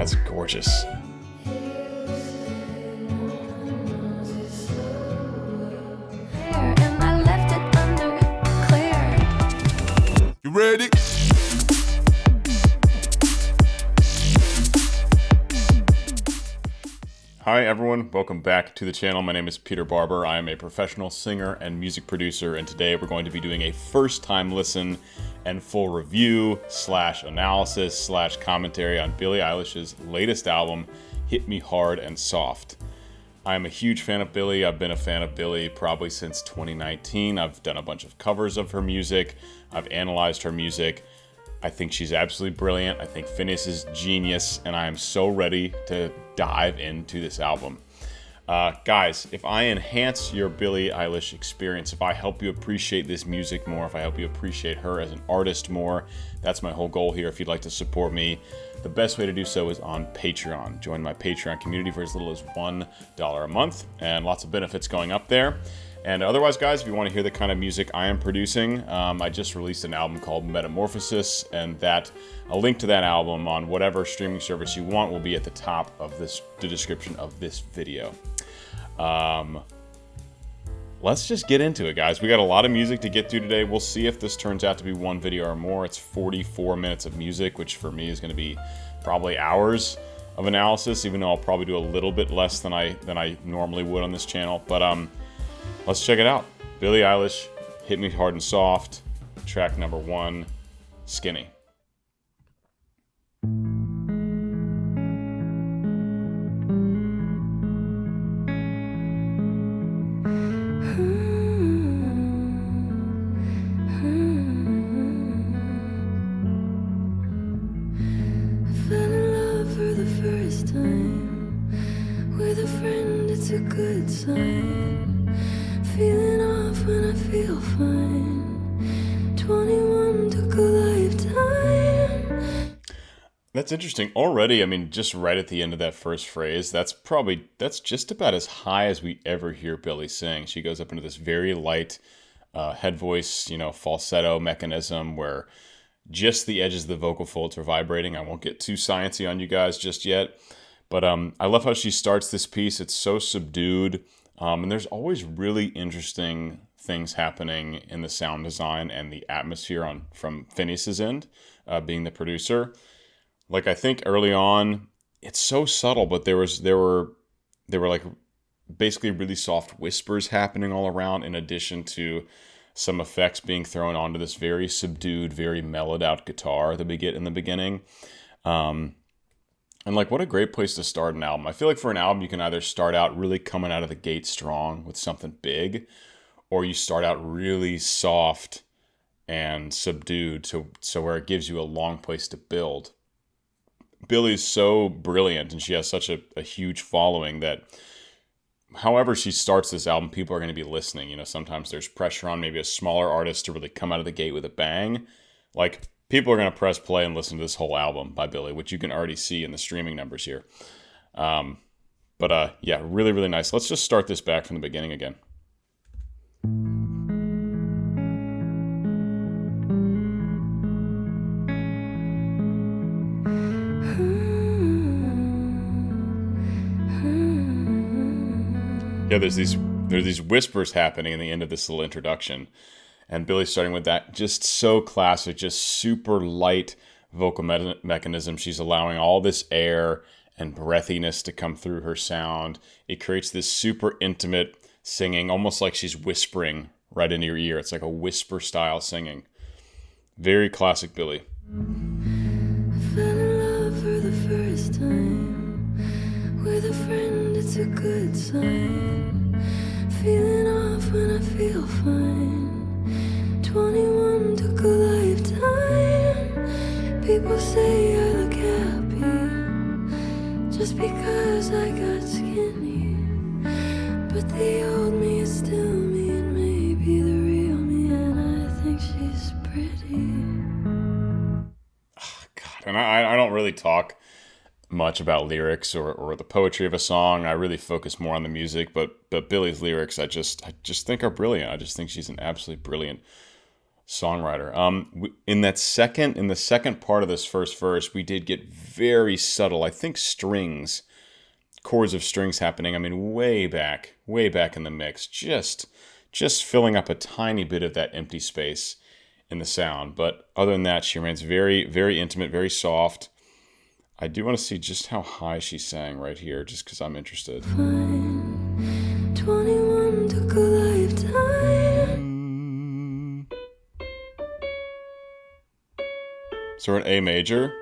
That's gorgeous. You ready? Hi everyone, welcome back to the channel. My name is Peter Barber. I am a professional singer and music producer, and today we're going to be doing a first time listen and full review / analysis / commentary on Billie Eilish's latest album, Hit Me Hard and Soft. I am a huge fan of Billie. I've been a fan of Billie probably since 2019. I've done a bunch of covers of her music. I've analyzed her music. I think she's absolutely brilliant. I think Phineas is genius, and I am so ready to dive into this album. Guys, if I enhance your Billie Eilish experience, if I help you appreciate this music more, if I help you appreciate her as an artist more, that's my whole goal here. If you'd like to support me, the best way to do so is on Patreon. Join my Patreon community for as little as $1 a month, and lots of benefits going up there. And otherwise, guys, if you want to hear the kind of music I am producing, I just released an album called Metamorphosis, and a link to that album on whatever streaming service you want will be at the top of the description of this video. Let's just get into it, guys. We got a lot of music to get through today. We'll see if this turns out to be one video or more. It's 44 minutes of music, which for me is going to be probably hours of analysis, even though I'll probably do a little bit less than I normally would on this channel. But let's check it out. Billie Eilish, Hit Me Hard and Soft, track number 1, Skinny. It's a good sign. Feeling off when I feel fine. 21 took a lifetime. That's interesting. Already, I mean, just right at the end of that first phrase, that's just about as high as we ever hear Billie sing. She goes up into this very light head voice, falsetto mechanism where just the edges of the vocal folds are vibrating. I won't get too sciencey on you guys just yet. But I love how she starts this piece. It's so subdued. And there's always really interesting things happening in the sound design and the atmosphere from Phineas's end, being the producer. Like, I think early on, it's so subtle, but there were like basically really soft whispers happening all around, in addition to some effects being thrown onto this very subdued, very mellowed out guitar that we get in the beginning. And like, what a great place to start an album. I feel like for an album, you can either start out really coming out of the gate strong with something big, or you start out really soft and subdued, so where it gives you a long place to build. Billie's so brilliant, and she has such a huge following that however she starts this album, people are going to be listening. Sometimes there's pressure on maybe a smaller artist to really come out of the gate with a bang. Like, people are going to press play and listen to this whole album by Billie, which you can already see in the streaming numbers here. But yeah, really, really nice. Let's just start this back from the beginning again. Yeah, there's these whispers happening in the end of this little introduction. And Billie's starting with that, just so classic, just super light vocal mechanism. She's allowing all this air and breathiness to come through her sound. It creates this super intimate singing, almost like she's whispering right into your ear. It's like a whisper style singing. Very classic Billie. I fell in love for the first time. With a friend, it's a good sign. Feeling off when I feel fine. 21 took a lifetime. People say I look happy just because I got skinny. But the old me is still me, and maybe the real me, and I think she's pretty. Oh, God, and I don't really talk much about lyrics or the poetry of a song. I really focus more on the music, but Billie's lyrics I just think are brilliant. I just think she's an absolutely brilliant songwriter. In the second part of this first verse, we did get very subtle, I think, chords of strings happening. I mean, way back in the mix, just filling up a tiny bit of that empty space in the sound. But other than that, she remains very, very intimate, very soft. I do want to see just how high she sang right here, just because I'm interested. 21 took a lifetime. So we're in A major.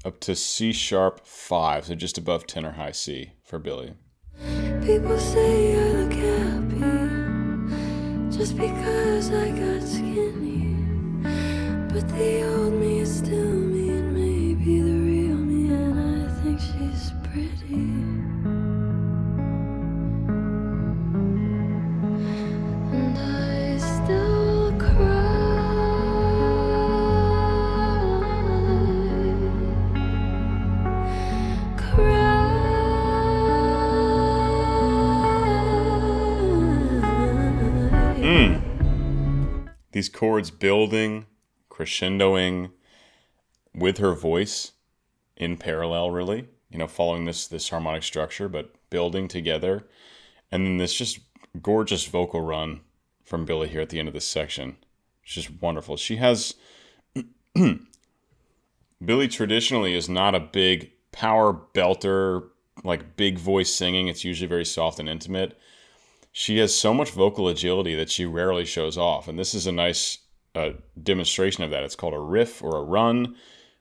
Up to C sharp 5, so just above tenor high C for Billie. People say I look happy just because I got skinny, but the old me is still me and maybe the real me, and I think she's pretty. And I still cry. These chords building, crescendoing with her voice in parallel, really, following this harmonic structure, but building together. And then this just gorgeous vocal run from Billie here at the end of this section. It's just wonderful. She has, Billie traditionally is not a big power belter, like big voice singing. It's usually very soft and intimate. She has so much vocal agility that she rarely shows off. And this is a nice demonstration of that. It's called a riff or a run.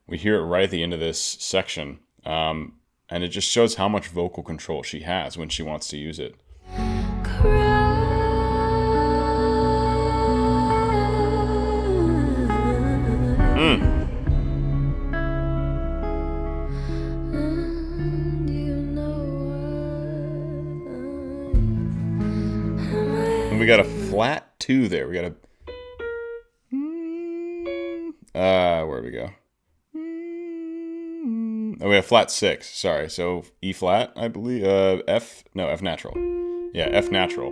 We hear it right at the end of this section. And it just shows how much vocal control she has when she wants to use it. We got a flat 2 there. We got a where do we go? Oh, we have flat 6. Sorry. So E flat, I believe. F natural. Yeah, F natural.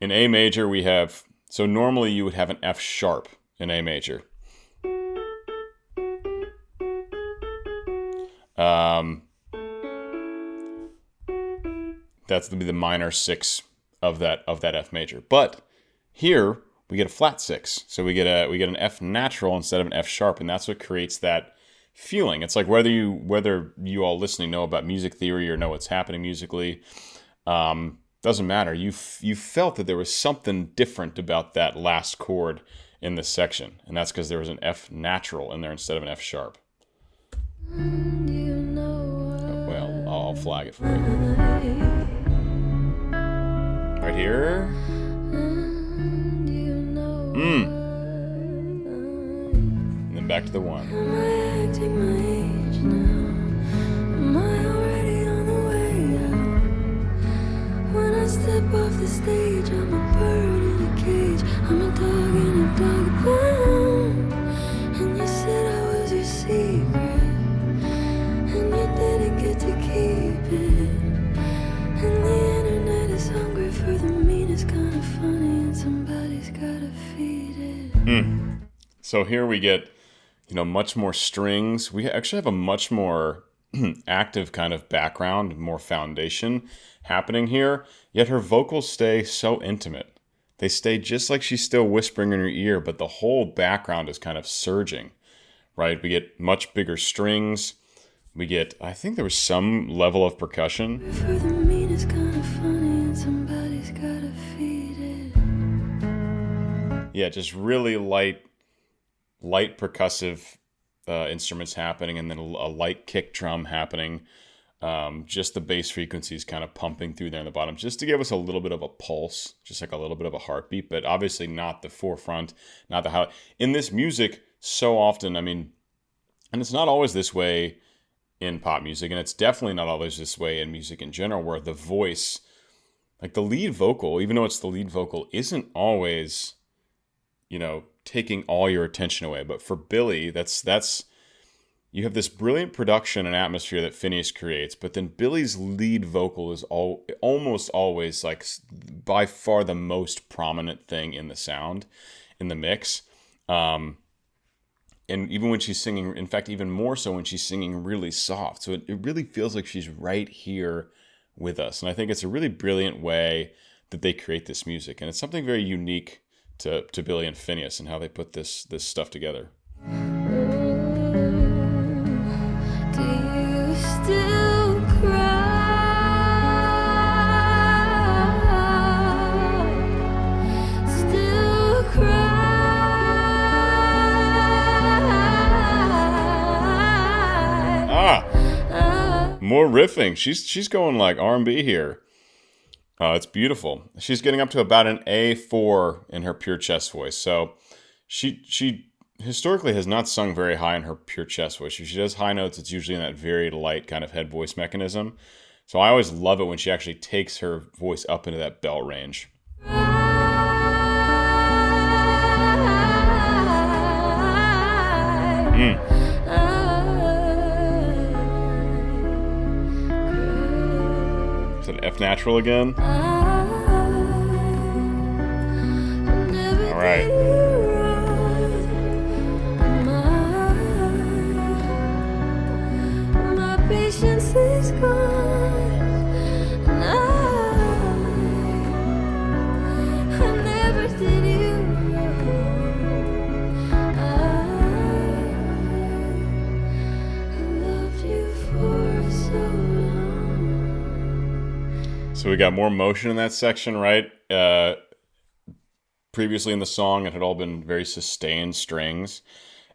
In A major, we have. So normally you would have an F sharp in A major. That's to be the minor 6 of that F major. But here we get a flat 6. So we get an F natural instead of an F sharp, and that's what creates that feeling. It's like whether you all listening know about music theory or know what's happening musically, doesn't matter. You felt that there was something different about that last chord in this section, and that's because there was an F natural in there instead of an F sharp. Well, I'll flag it for you. Right here. And then back to the 1. Am I acting my age now? Am I already on the way out? When I step off the stage, I'm a bird in a cage. I'm a dog in a dog pound. And you said I was your secret, and you didn't get to keep it. And the internet is hungry for the meanest kind of funny, and somebody's gotta feed it. So here we get, much more strings. We actually have a much more active kind of background, more foundation happening here. Yet her vocals stay so intimate. They stay just like she's still whispering in your ear, but the whole background is kind of surging, right? We get much bigger strings. We get, I think there was some level of percussion. For the meanest kind of funny, and somebody's gotta feed it. Yeah, just really light percussive instruments happening, and then a light kick drum happening. Just the bass frequencies kind of pumping through there in the bottom, just to give us a little bit of a pulse, just like a little bit of a heartbeat, but obviously not the forefront, not the how. In this music, so often, and it's not always this way in pop music, and it's definitely not always this way in music in general, where the voice, like the lead vocal, even though it's the lead vocal, isn't always, taking all your attention away. But for Billie, that's you have this brilliant production and atmosphere that Phineas creates, but then Billie's lead vocal is almost always like by far the most prominent thing in the sound, in the mix. And even when she's singing, in fact, even more so when she's singing really soft. So it really feels like she's right here with us. And I think it's a really brilliant way that they create this music. And it's something very unique to Billie and Phineas and how they put this stuff together. Do you still cry? Still cry? More riffing. She's going like R&B here. It's beautiful. She's getting up to about an A4 in her pure chest voice. So she historically has not sung very high in her pure chest voice. If she does high notes, it's usually in that very light kind of head voice mechanism. So I always love it when she actually takes her voice up into that belt range. Is it F natural again? All right. My patience is gone. I never did you wrong. I loved you for so long. So we got more motion in that section, right? Previously in the song, it had all been very sustained strings.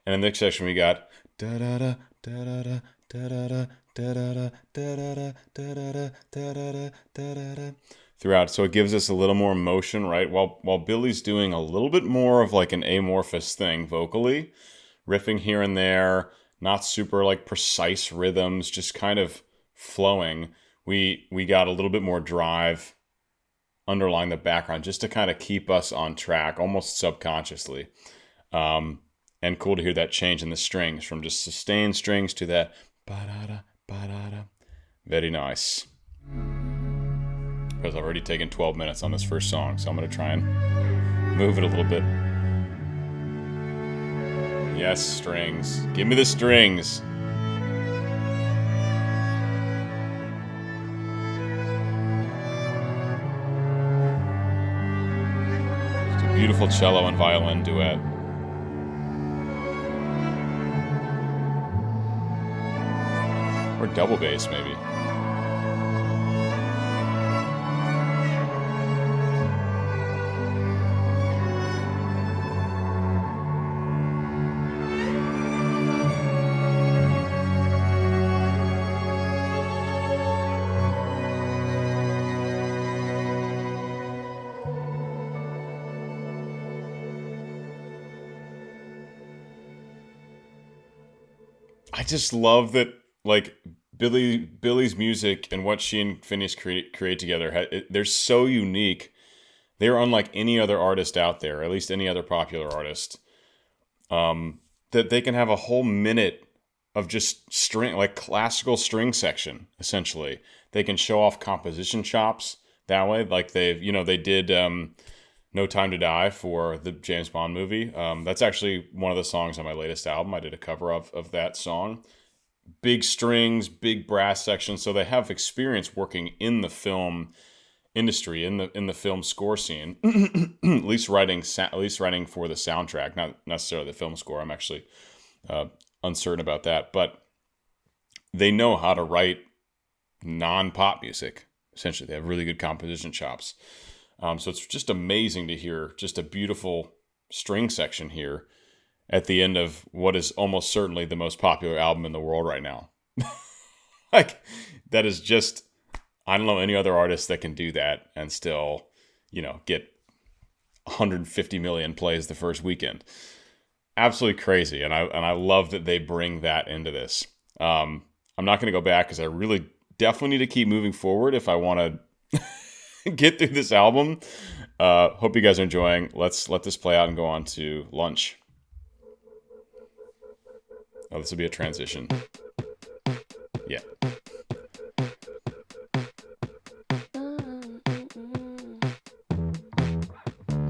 And in the next section, we got da-da-da, da-da-da, da-da-da, da-da-da, da-da-da, da-da-da, da-da-da, da-da-da throughout. So it gives us a little more motion, right? While Billie's doing a little bit more of like an amorphous thing vocally, riffing here and there, not super like precise rhythms, just kind of flowing. We got a little bit more drive underlying the background just to kind of keep us on track, almost subconsciously. And cool to hear that change in the strings from just sustained strings to that ba-da-da, ba-da-da. Very nice. Because I've already taken 12 minutes on this first song, so I'm going to try and move it a little bit. Yes, strings. Give me the strings. Beautiful cello and violin duet. Or double bass, maybe. I just love that, like, Billie's music and what she and Phineas create together, they're so unique. They're unlike any other artist out there, at least any other popular artist, that they can have a whole minute of just string, like classical string section, essentially. They can show off composition chops that way, like they did No Time to Die for the James Bond movie. That's actually one of the songs on my latest album. I did a cover of that song. Big strings, big brass sections. So they have experience working in the film industry, in the film score scene. at least writing for the soundtrack, not necessarily the film score. I'm actually uncertain about that, but they know how to write non-pop music. Essentially, they have really good composition chops. So it's just amazing to hear just a beautiful string section here at the end of what is almost certainly the most popular album in the world right now. Like, that is just, I don't know any other artist that can do that and still, get 150 million plays the first weekend. Absolutely crazy. And I love that they bring that into this. I'm not going to go back because I really definitely need to keep moving forward if I want to get through this album. Hope you guys are enjoying. Let's let this play out and go on to lunch. Oh, this will be a transition. Yeah.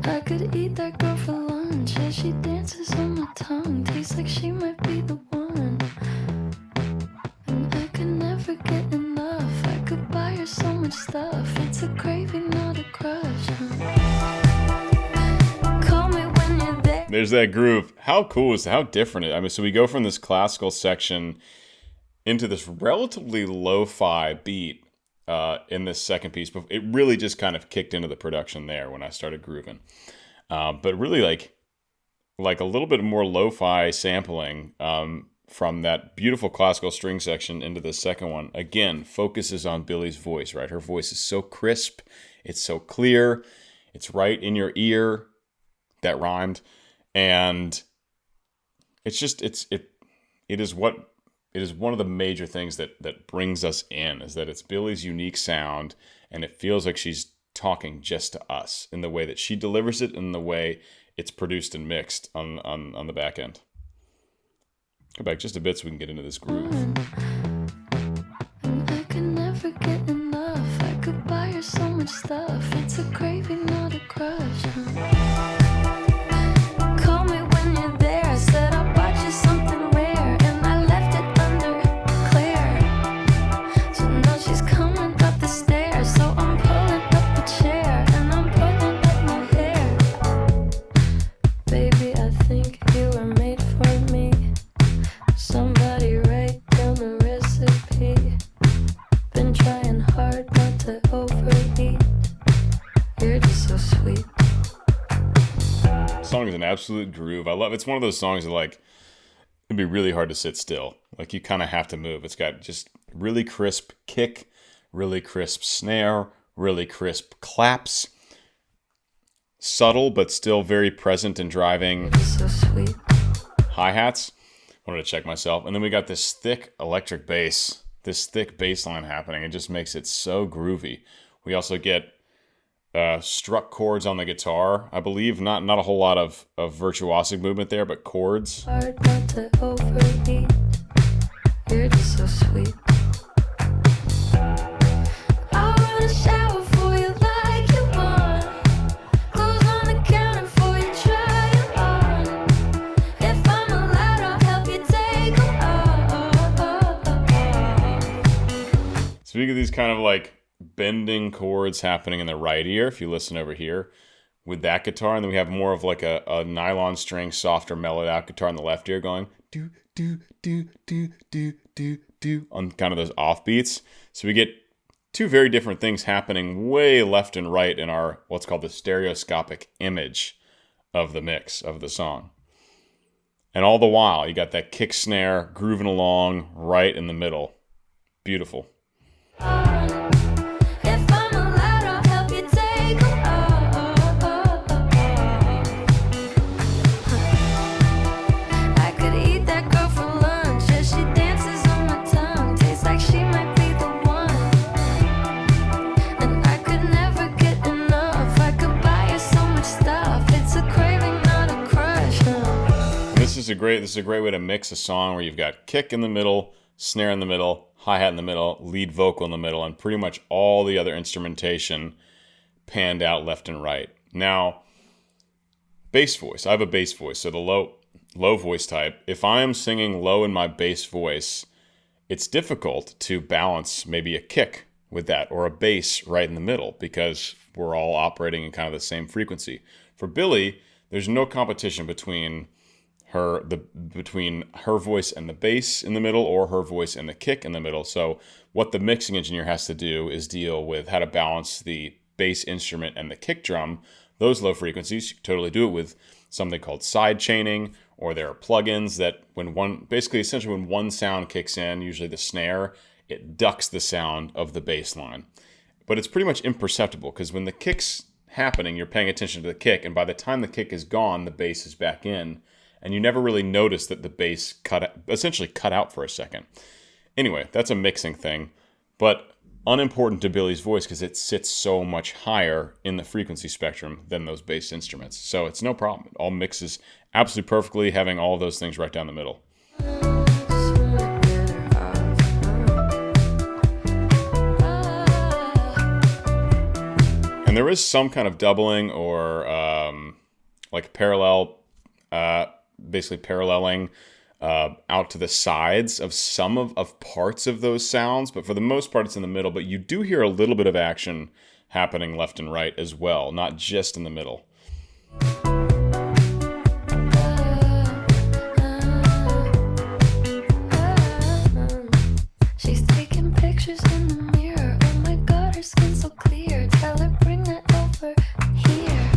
I could eat that girl for lunch as she dances on my tongue. Tastes like she might be the one. And I could never get enough. I could buy her so much stuff. It's a craving, not a crush. Call me when you're there. There's that groove. How cool is how different it? I mean, so we go from this classical section into this relatively lo-fi beat in this second piece. But it really just kind of kicked into the production there when I started grooving. But really like a little bit more lo-fi sampling from that beautiful classical string section into the second one. Again, focuses on Billie's voice, right? Her voice is so crisp. It's so clear. It's right in your ear. That rhymed. And it's just, it is one of the major things that brings us in, is that it's Billie's unique sound, and it feels like she's talking just to us in the way that she delivers it and the way it's produced and mixed on the back end. Go back just a bit so we can get into this groove. And I could never get enough. I could buy her so much stuff. It's a craving, not a crush. Call me when you're there. I said I'll buy you something rare, and I left it under Claire. So now she's coming up the stairs. So I'm pulling up a chair and I'm pulling up my hair. Baby, I think you were made for me. Somebody write down the recipe. Been trying hard not to overeat. You're just so sweet. Song is an absolute groove. I love it. It's one of those songs that like it'd be really hard to sit still. Like you kind of have to move. It's got just really crisp kick, really crisp snare, really crisp claps. Subtle but still very present and driving. You're just so sweet. Hi-hats. Wanted to check myself. And then we got this thick electric bass, this thick bass line happening. It just makes it so groovy. We also get struck chords on the guitar, I believe. Not a whole lot of virtuosic movement there, but chords. Hard not to overeat. You're just so sweet. I'll run a shower for you like you want. Clothes on the counter for you, try it on. If I'm allowed, I'll help you take them off. Speaking of these kind of like bending chords happening in the right ear, if you listen over here with that guitar, and then we have more of like a nylon string, softer, mellowed out guitar in the left ear going do do do do do do do on kind of those off beats. So we get two very different things happening way left and right in our what's called the stereoscopic image of the mix of the song. And all the while you got that kick snare grooving along right in the middle. Beautiful. If I'm allowed, I'll help you take them off. I could eat that girl for lunch as she dances on my tongue. Tastes like she might be the one. And I could never get enough. I could buy her so much stuff. It's a craving, not a crush. This is a great way to mix a song where you've got kick in the middle, snare in the middle, hi-hat in the middle, lead vocal in the middle, and pretty much all the other instrumentation panned out left and right. Now, bass voice. I have a bass voice, so the low voice type. If I am singing low in my bass voice, it's difficult to balance maybe a kick with that or a bass right in the middle because we're all operating in kind of the same frequency. For Billie, there's no competition between her voice and the bass in the middle or her voice and the kick in the middle. So what the mixing engineer has to do is deal with how to balance the bass instrument and the kick drum, those low frequencies. You can totally do it with something called side chaining, or there are plugins that when one sound kicks in, usually the snare, it ducks the sound of the bass line. But it's pretty much imperceptible because when the kick's happening, you're paying attention to the kick, and by the time the kick is gone, the bass is back in. And you never really notice that the bass essentially cut out for a second. Anyway, that's a mixing thing, but unimportant to Billie's voice because it sits so much higher in the frequency spectrum than those bass instruments. So it's no problem. It all mixes absolutely perfectly, having all of those things right down the middle. And there is some kind of doubling or like basically paralleling out to the sides of some of parts of those sounds, but for the most part it's in the middle. But you do hear a little bit of action happening left and right as well, not just in the middle. She's taking pictures in the mirror. Oh my god, her skin's so clear. Tell her bring that over here.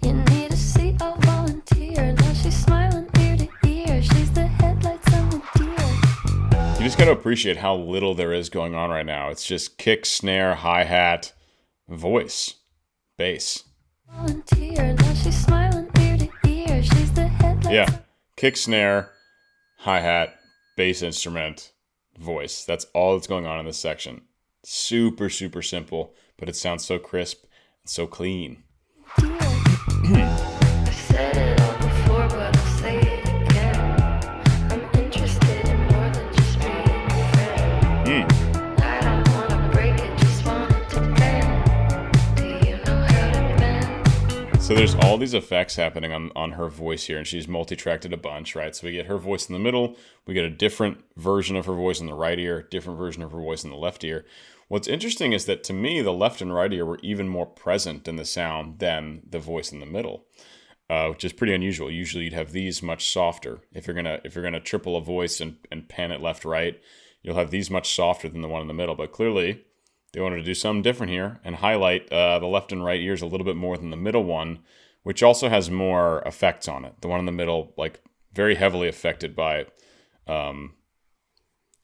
You need a seat, I'll volunteer. Now she's smiling ear to ear. She's the headlights on the deer. You just got to appreciate how little there is going on right now. It's just kick, snare, hi-hat, voice, bass. Volunteer. Now she's smiling ear to ear. She's the headlights. Yeah, kick, snare, hi-hat, bass instrument, voice. That's all that's going on in this section. Super, super simple, but it sounds so crisp and so clean. I've said it all before, but I'll say it again. I'm interested in more than just being a friend. I don't wanna break it, just want it to bend. Do you know how to bend? So there's all these effects happening on her voice here, and she's multi-tracked it a bunch, right? So we get her voice in the middle, we get a different version of her voice in the right ear, different version of her voice in the left ear. What's interesting is that to me, the left and right ear were even more present in the sound than the voice in the middle, which is pretty unusual. Usually you'd have these much softer. If you're gonna triple a voice and pan it left right, you'll have these much softer than the one in the middle. But clearly, they wanted to do something different here and highlight the left and right ears a little bit more than the middle one, which also has more effects on it. The one in the middle, like very heavily affected by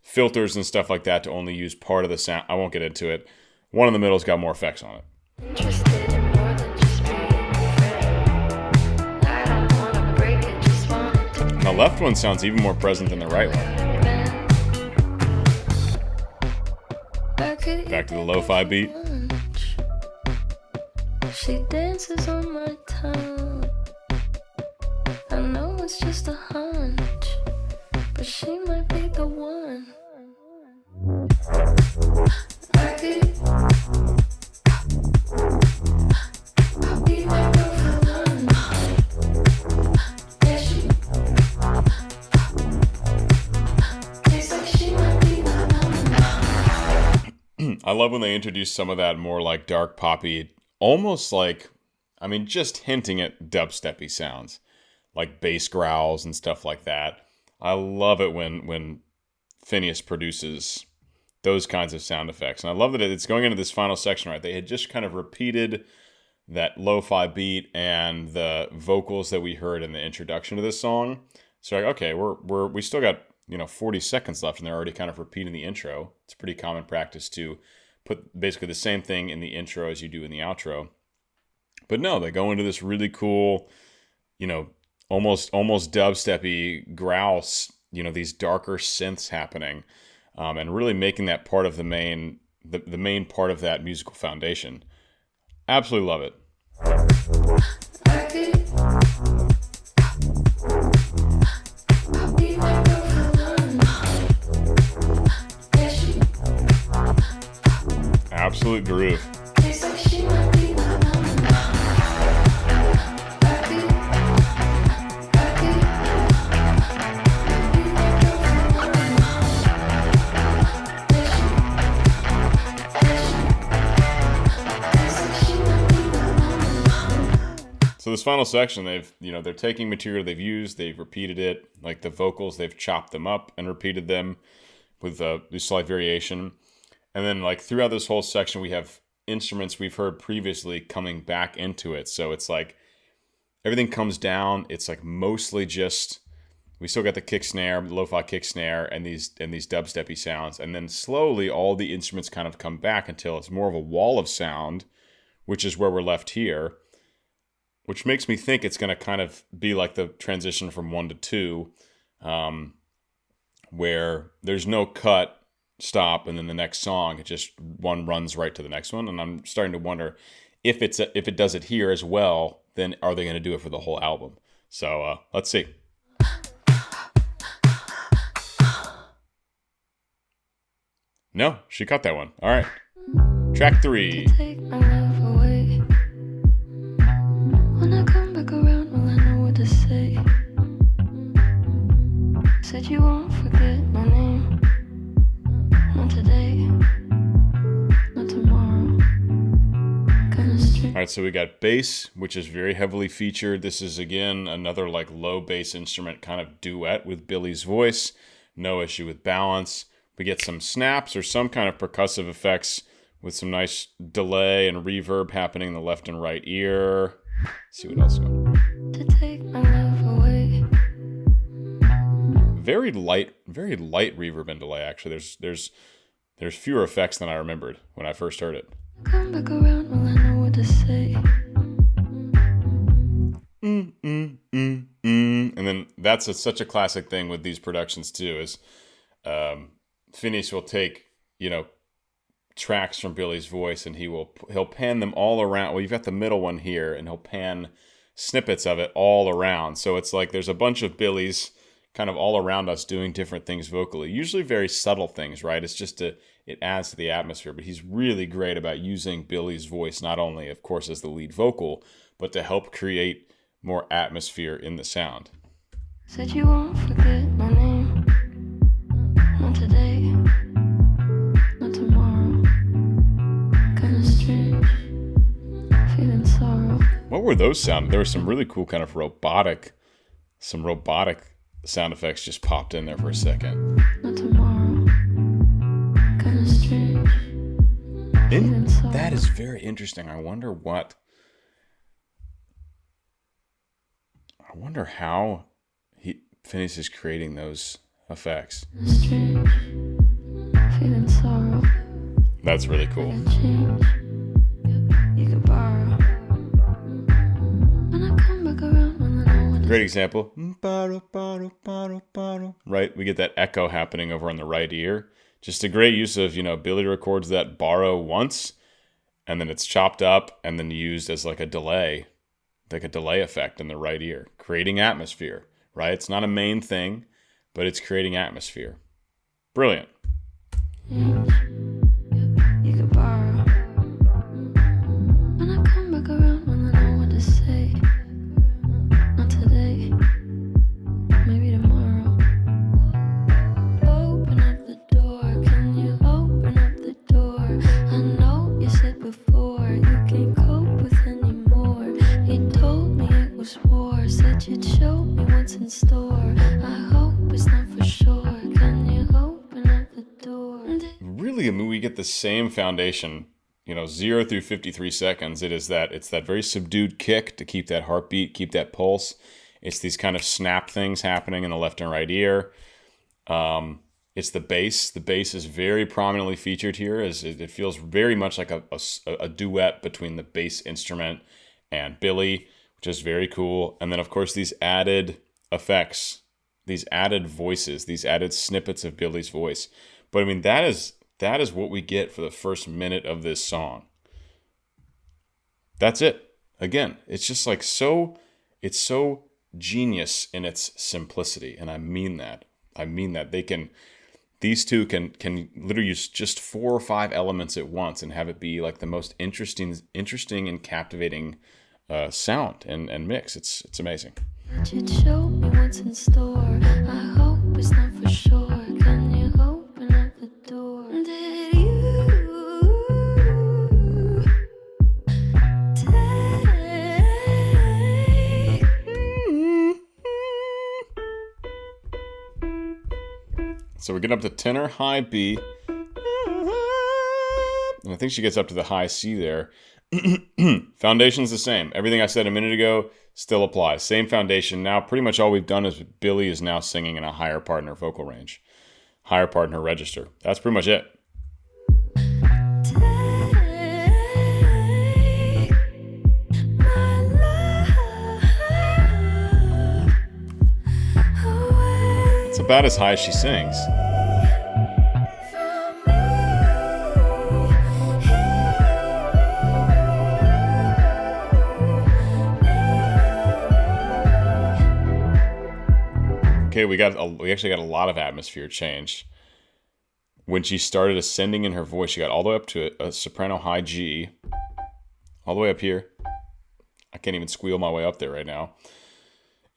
filters and stuff like that to only use part of the sound. I won't get into it. One in the middle's got more effects on it. Interested in more than just being a friend. I don't wanna break it, just want it to And the left one sounds even more present than the right one. bend. Back to the lo-fi beat. She dances on my tongue. I know it's just a hunch, but she might be the one. I could be my girl for lunch. Yeah, she tastes like she might be the one. I love when they introduce some of that more like dark poppy, almost like, I mean, just hinting at dubsteppy sounds, like bass growls and stuff like that. I love it when Phineas produces those kinds of sound effects. And I love that it's going into this final section, right? They had just kind of repeated that lo-fi beat and the vocals that we heard in the introduction to this song. So like, okay, we still got, 40 seconds left, and they're already kind of repeating the intro. It's pretty common practice to put basically the same thing in the intro as you do in the outro. But no, they go into this really cool, almost dubsteppy growls, these darker synths happening, and really making that part of the main part of that musical foundation. Absolutely love it. I could be my girl for lunch. Yeah, she Absolute groove. tastes like she might be the one. I could be my girl for lunch. Yeah, she tastes like she might be the one. So this final section, they're taking material they've used, they've repeated it, like the vocals, they've chopped them up and repeated them with this slight variation. And then like throughout this whole section, we have instruments we've heard previously coming back into it. So it's like everything comes down. It's like mostly just, we still got the kick snare, lo-fi kick snare, and these dubsteppy sounds. And then slowly all the instruments kind of come back until it's more of a wall of sound, which is where we're left here, which makes me think it's going to kind of be like the transition from 1 to 2, where there's no cut, stop, and then the next song, it just one runs right to the next one. And I'm starting to wonder if it does it here as well, then are they going to do it for the whole album? So let's see. No, she cut that one. All right. Track 3. Take my love away. When I come back around, will I know what to say? Said you won't forget my name. Not today, not tomorrow. Kinda strange. All right, so we got bass, which is very heavily featured. This is, again, another like low bass instrument kind of duet with Billie's voice. No issue with balance. We get some snaps or some kind of percussive effects with some nice delay and reverb happening in the left and right ear. Let's see what else is going on. To take my love away. Very light reverb and delay, actually. There's fewer effects than I remembered when I first heard it. Come back around, will I know what to say? And then that's such a classic thing with these productions too, is Phineas will take, tracks from Billie's voice and he'll pan them all around. Well, you've got the middle one here, and he'll pan snippets of it all around. So it's like there's a bunch of Billies kind of all around us doing different things vocally, usually very subtle things, right? It's just it adds to the atmosphere, but he's really great about using Billie's voice, not only, of course, as the lead vocal, but to help create more atmosphere in the sound. Said you won't forget my name. Not today, not tomorrow. Kinda strange, feeling sorrow. What were those sound? There was some really cool kind of robotic sound effects just popped in there for a second. Not tomorrow. Kinda strange. Feeling sorrow. That is very interesting. I wonder how Phineas is creating those effects. Strange. Feeling sorrow. That's really cool. Change. You could borrow. When I come back around, when I know what Great example. Right? We get that echo happening over on the right ear. Just a great use of, Billie records that borrow once, and then it's chopped up and then used as like a delay effect in the right ear, creating atmosphere, right? It's not a main thing, but it's creating atmosphere. Brilliant. you could borrow. When I come back around, when I know what to say. Not today, maybe tomorrow. Open up the door, can you open up the door? I know you said before you can't cope with anymore. You told me it was war, said you'd show me what's in store. I hope it's not for sure. Can you open up the door? Really, we get the same foundation, 0 through 53 seconds. It's that very subdued kick to keep that heartbeat, keep that pulse. It's these kind of snap things happening in the left and right ear. It's the bass. The bass is very prominently featured here, as it feels very much like a duet between the bass instrument and Billie, which is very cool. And then, of course, these added effects, these added voices, these added snippets of Billie's voice. But I mean, that is what we get for the first minute of this song. That's it. Again, it's just like it's so genius in its simplicity, and I mean that. These two can literally use just 4 or 5 elements at once and have it be like the most interesting and captivating sound and mix. It's amazing. You'd show me what's in store. I hope it's not for sure. Can you open up the door? Did you take? So we're getting up to tenor, high B, and I think she gets up to the high C there. Foundation's the same. Everything I said a minute ago still applies. Same foundation. Now pretty much all we've done is Billie is now singing in a higher part in her vocal range, higher part in her register. That's pretty much it. It's about as high as she sings. Okay, we actually got a lot of atmosphere change. When she started ascending in her voice, she got all the way up to a soprano high G, all the way up here. I can't even squeal my way up there right now.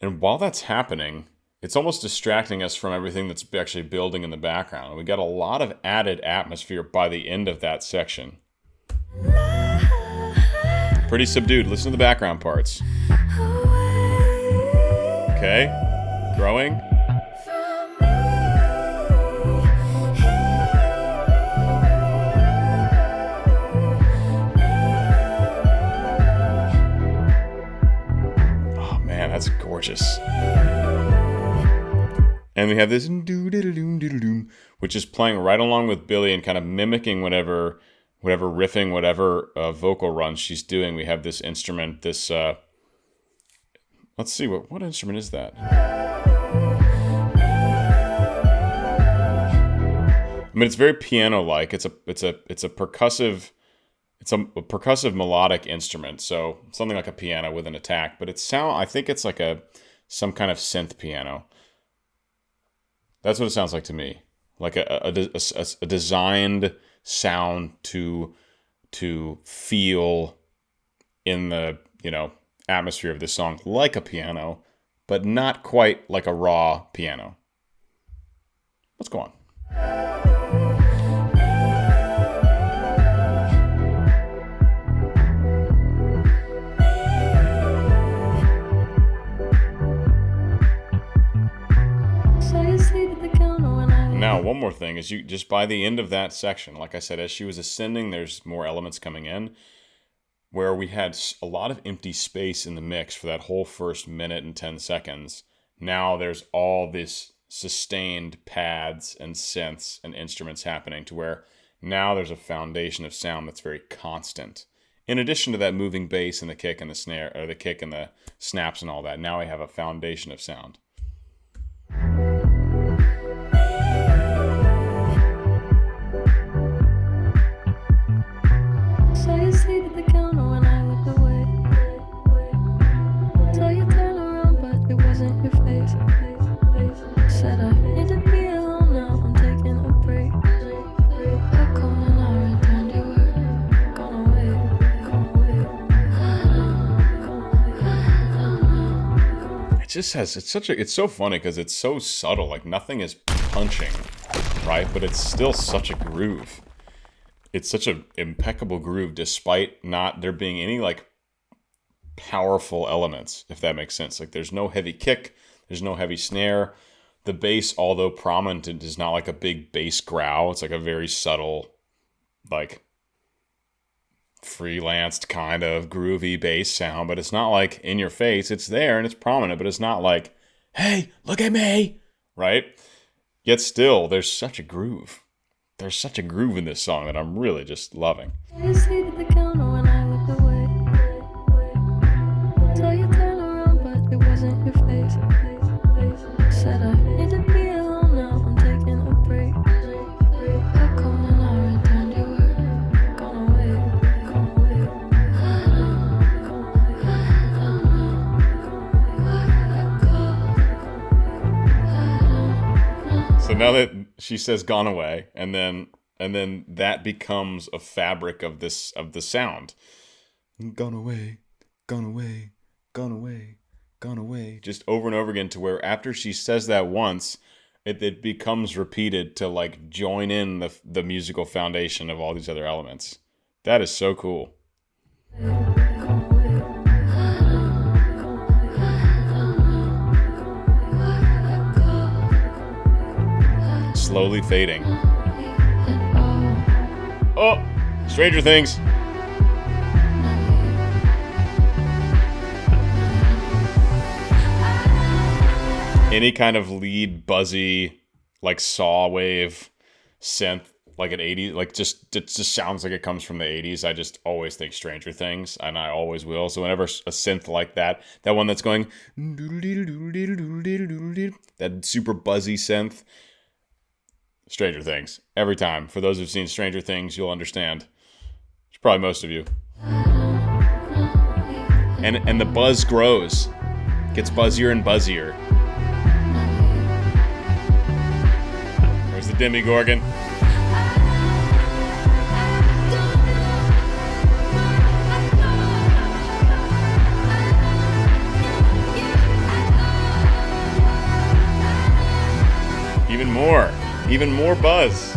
And while that's happening, it's almost distracting us from everything that's actually building in the background. We got a lot of added atmosphere by the end of that section. Pretty subdued. Listen to the background parts. Okay, growing. Oh man, that's gorgeous. And we have this which is playing right along with Billie and kind of mimicking whatever riffing, whatever vocal run she's doing. We have this instrument, this, let's see, what instrument is that? I mean, it's very piano-like. It's a percussive melodic instrument. So something like a piano with an attack, but I think it's like some kind of synth piano. That's what it sounds like to me. Like a designed sound to feel in the, atmosphere of this song, like a piano, but not quite like a raw piano. Let's go on. Now, one more thing is just by the end of that section, like I said, as she was ascending, there's more elements coming in, where we had a lot of empty space in the mix for that whole first minute and 10 seconds. Now there's all this sustained pads and synths and instruments happening to where now there's a foundation of sound that's very constant. In addition to that moving bass and the kick and the snare, or the kick and the snaps and all that, now we have a foundation of sound. It's so funny because it's so subtle, like nothing is punching, right? But it's still such a groove. It's such an impeccable groove despite not there being any like powerful elements, if that makes sense. Like there's no heavy kick, there's no heavy snare. The bass, although prominent, is not like a big bass growl. It's like a very subtle, like freelanced kind of groovy bass sound, but it's not like in your face. It's there and it's prominent, but it's not like, hey, look at me, right? Yet still, there's such a groove. There's such a groove in this song that I'm really just loving. So now that she says "gone away," and then that becomes a fabric of the sound. Gone away, gone away, gone away, gone away. Just over and over again to where after she says that once, it becomes repeated to like join in the musical foundation of all these other elements. That is so cool. Slowly fading. Oh, Stranger Things. Any kind of lead buzzy, like saw wave synth, like an 80s, like it just sounds like it comes from the 80s. I just always think Stranger Things, and I always will. So whenever a synth like that one that's going, that super buzzy synth, Stranger Things. Every time. For those who've seen Stranger Things, you'll understand. It's probably most of you. And the buzz grows. Gets buzzier and buzzier. There's the Demogorgon. even more buzz.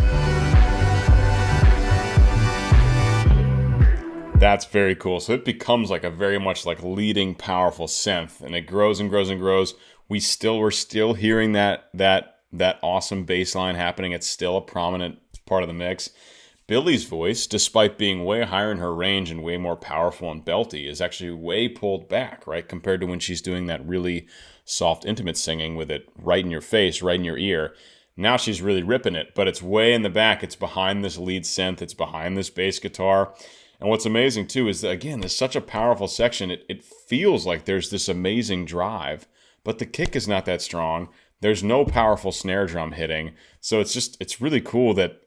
That's very cool. So it becomes like a very much like leading, powerful synth, and it grows and grows and grows. We're still hearing that awesome bass line happening. It's still a prominent part of the mix. Billie's voice, despite being way higher in her range and way more powerful and belty, is actually way pulled back, right? Compared to when she's doing that really soft, intimate singing with it right in your face, right in your ear. Now she's really ripping it, but it's way in the back. It's behind this lead synth. It's behind this bass guitar. And what's amazing, too, is that, again, there's such a powerful section. It feels like there's this amazing drive, but the kick is not that strong. There's no powerful snare drum hitting. So it's really cool that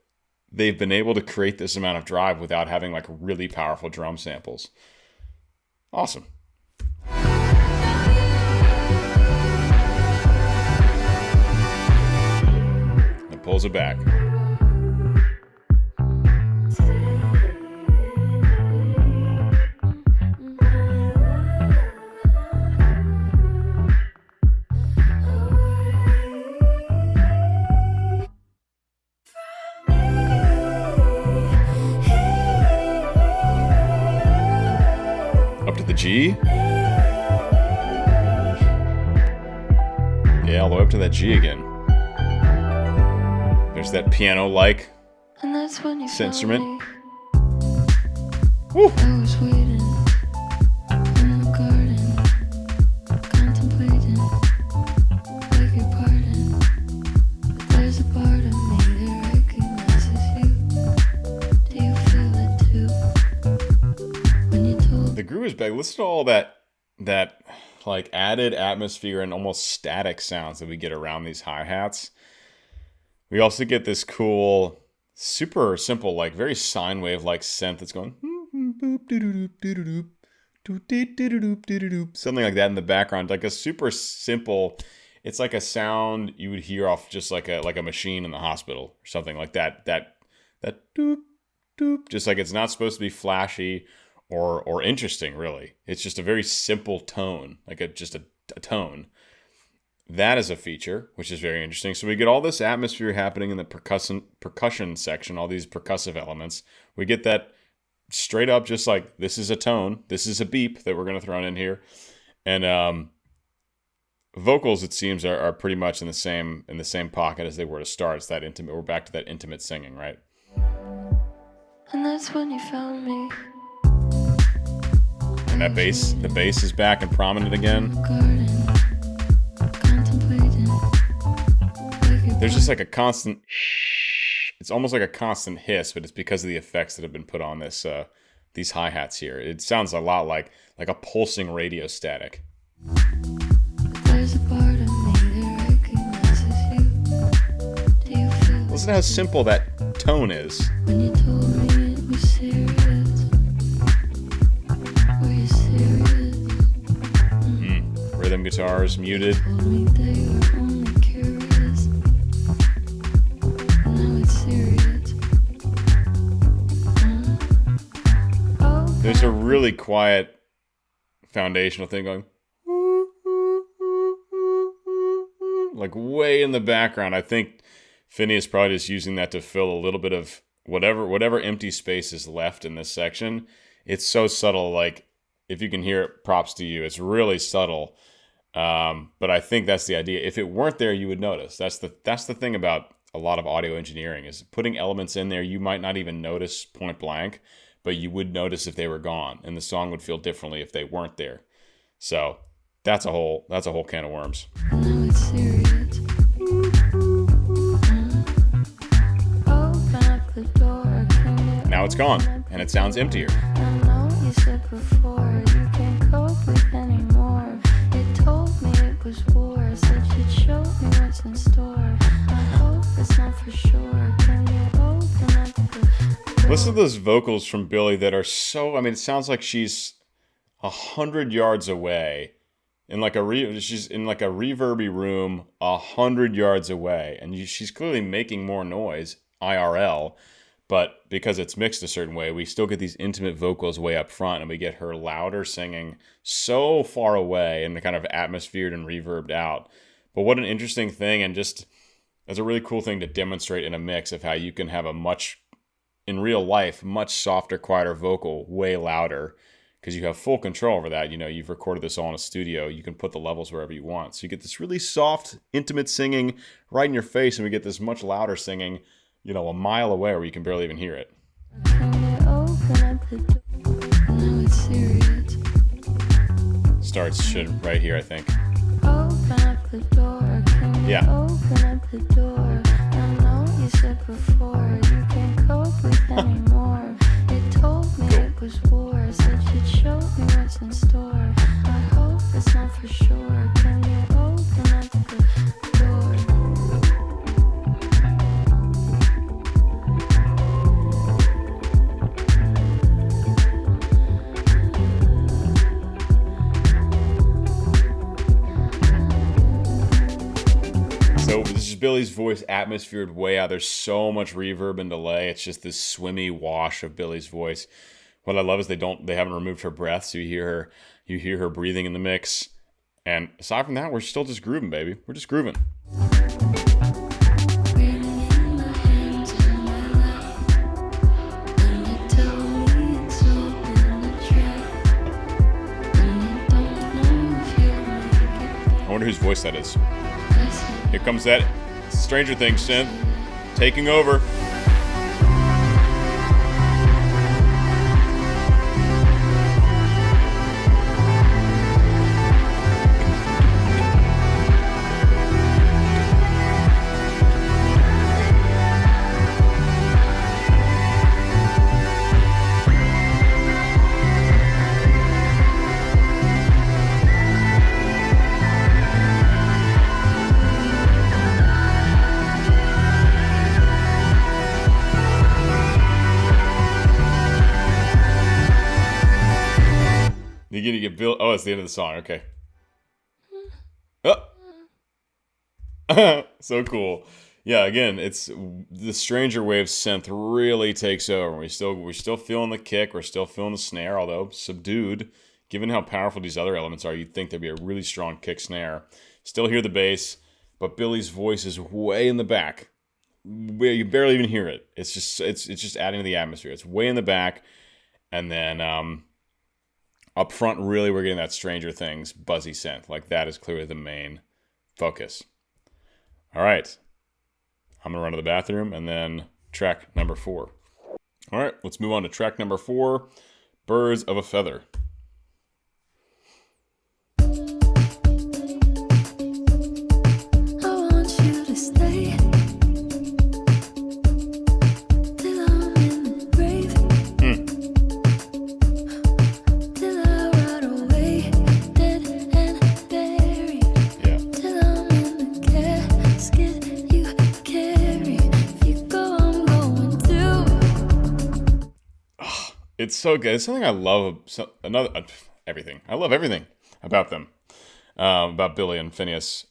they've been able to create this amount of drive without having, like, really powerful drum samples. Awesome. And pulls it back. G. Yeah, all the way up to that G again. There's that piano-like instrument. Woo! I was waiting in the garden, contemplating, beg your pardon, but there's a part of me that recognizes you. Do you feel it too? When you told The groove is back. Listen to all that like added atmosphere and almost static sounds that we get around these hi-hats. We also get this cool, super simple, like very sine wave-like synth that's going something like that in the background, like a super simple. It's like a sound you would hear off just like a machine in the hospital or something like that. That doop doop, just like it's not supposed to be flashy or interesting, really. It's just a very simple tone, like just a tone. That is a feature, which is very interesting. So we get all this atmosphere happening in the percussion section, all these percussive elements. We get that straight up, just like this is a tone, this is a beep that we're going to throw in here. And vocals, it seems, are pretty much in the same pocket as they were to start. It's that intimate. We're back to that intimate singing, right? and that's when you found me. And that bass, the bass is back and prominent again. Garden, contemplating, beg your There's just like a constant shh. It's almost like a constant hiss, but it's because of the effects that have been put on this these hi-hats here. It sounds a lot like a pulsing radio static. There's a part of me that recognizes you. Do you feel Listen to how simple that tone is. when you told me it was serious? Were you serious? Rhythm guitars muted. Told me they were only curious. Now it's serious. Oh, There's a really quiet foundational thing going like way in the background. I think Finney is probably just using that to fill a little bit of whatever empty space is left in this section. It's so subtle, like if you can hear it, props to you. It's really subtle. But I think that's the idea. If it weren't there, you would notice. That's the thing about a lot of audio engineering, is putting elements in there you might not even notice point blank, but you would notice if they were gone, and the song would feel differently if they weren't there. So that's a whole can of worms. now it's serious. Open up the door. Can you Now it's gone, and it sounds emptier. I know you said before you can't cope with anymore. It told me it was war. Said you'd show me what's in store. I hope it's not for sure. Can you open up the door? Listen to those vocals from Billie that are so. I mean, it sounds like she's 100 yards away, in like she's in like a reverby room 100 yards away, and she's clearly making more noise IRL. But because it's mixed a certain way, we still get these intimate vocals way up front, and we get her louder singing so far away and kind of atmosphered and reverbed out. But what an interesting thing, and just That's a really cool thing to demonstrate in a mix of how you can have in real life, much softer, quieter vocal, way louder, because you have full control over that. You've recorded this all in a studio. You can put the levels wherever you want. So you get this really soft, intimate singing right in your face, and we get this much louder singing, a mile away where you can barely even hear it. Starts right here, I think. Open up the door. Can you open up the door? I know you said before you can't cope with anymore. You told me it was war, said you'd show me what's in store. I hope it's not for sure. Can you open up the door? So this is Billie's voice atmosphered way out. There's so much reverb and delay. It's just this swimmy wash of Billie's voice. What I love is they haven't removed her breath, so you hear her breathing in the mix. And aside from that, we're still just grooving, baby. We're just grooving. I wonder whose voice that is. Here comes that Stranger Things synth taking over. You get Bill. Oh, it's the end of the song. Okay. Oh. So cool. Yeah. Again, it's the Stranger Wave synth really takes over. We're still feeling the kick. We're still feeling the snare, although subdued. Given how powerful these other elements are, you'd think there'd be a really strong kick snare. Still hear the bass, but Billie's voice is way in the back, where you barely even hear it. It's just adding to the atmosphere. It's way in the back, and then up front, really, we're getting that Stranger Things buzzy synth. Like, that is clearly the main focus. All right. I'm going to run to the bathroom, and then track number 4. All right, let's move on to track number 4, Birds of a Feather. It's so good. It's something I love. Everything. I love everything about them. About Billie and Phineas.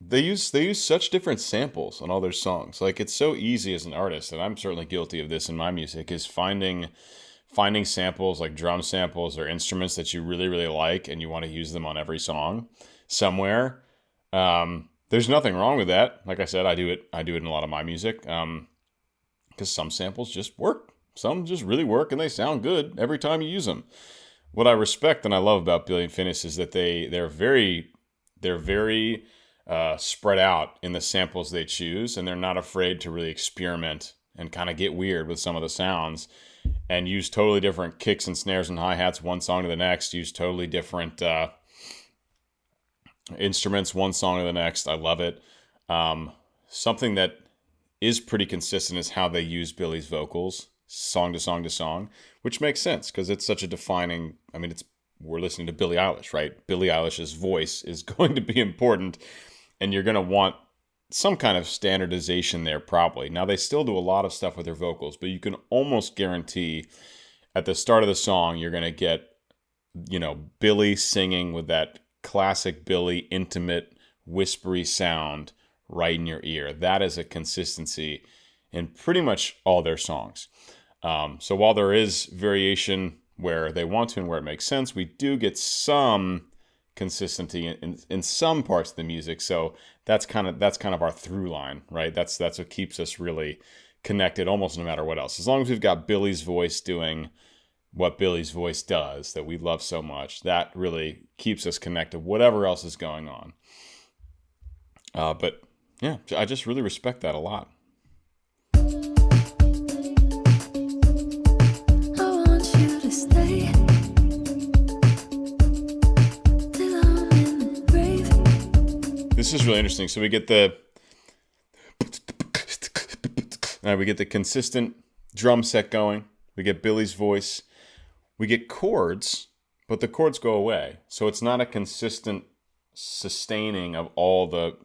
They use such different samples on all their songs. Like, it's so easy as an artist, and I'm certainly guilty of this in my music, is finding samples, like drum samples or instruments that you really, really like, and you want to use them on every song somewhere. There's nothing wrong with that. Like I said, I do it in a lot of my music, because some samples just work. Some just really work, and they sound good every time you use them. What I respect and I love about Billie and Phineas is that they're very spread out in the samples they choose, and they're not afraid to really experiment and kind of get weird with some of the sounds and use totally different kicks and snares and hi-hats one song to the next, use totally different instruments one song to the next. I love it. Something that is pretty consistent is how they use Billie's vocals song to song to song, which makes sense because it's such a defining, we're listening to Billie Eilish, right? Billie Eilish's voice is going to be important, and you're going to want some kind of standardization there probably. Now, they still do a lot of stuff with their vocals, but you can almost guarantee at the start of the song, you're going to get, Billie singing with that classic Billie intimate, whispery sound right in your ear. That is a consistency in pretty much all their songs. So while there is variation where they want to and where it makes sense, we do get some consistency in some parts of the music. So that's kind of our through line, right? That's what keeps us really connected almost no matter what else. As long as we've got Billie's voice doing what Billie's voice does that we love so much, that really keeps us connected, whatever else is going on. But yeah, I just really respect that a lot. This is really interesting. So we get the consistent drum set going. We get Billie's voice. We get chords, but the chords go away. So it's not a consistent sustaining of all the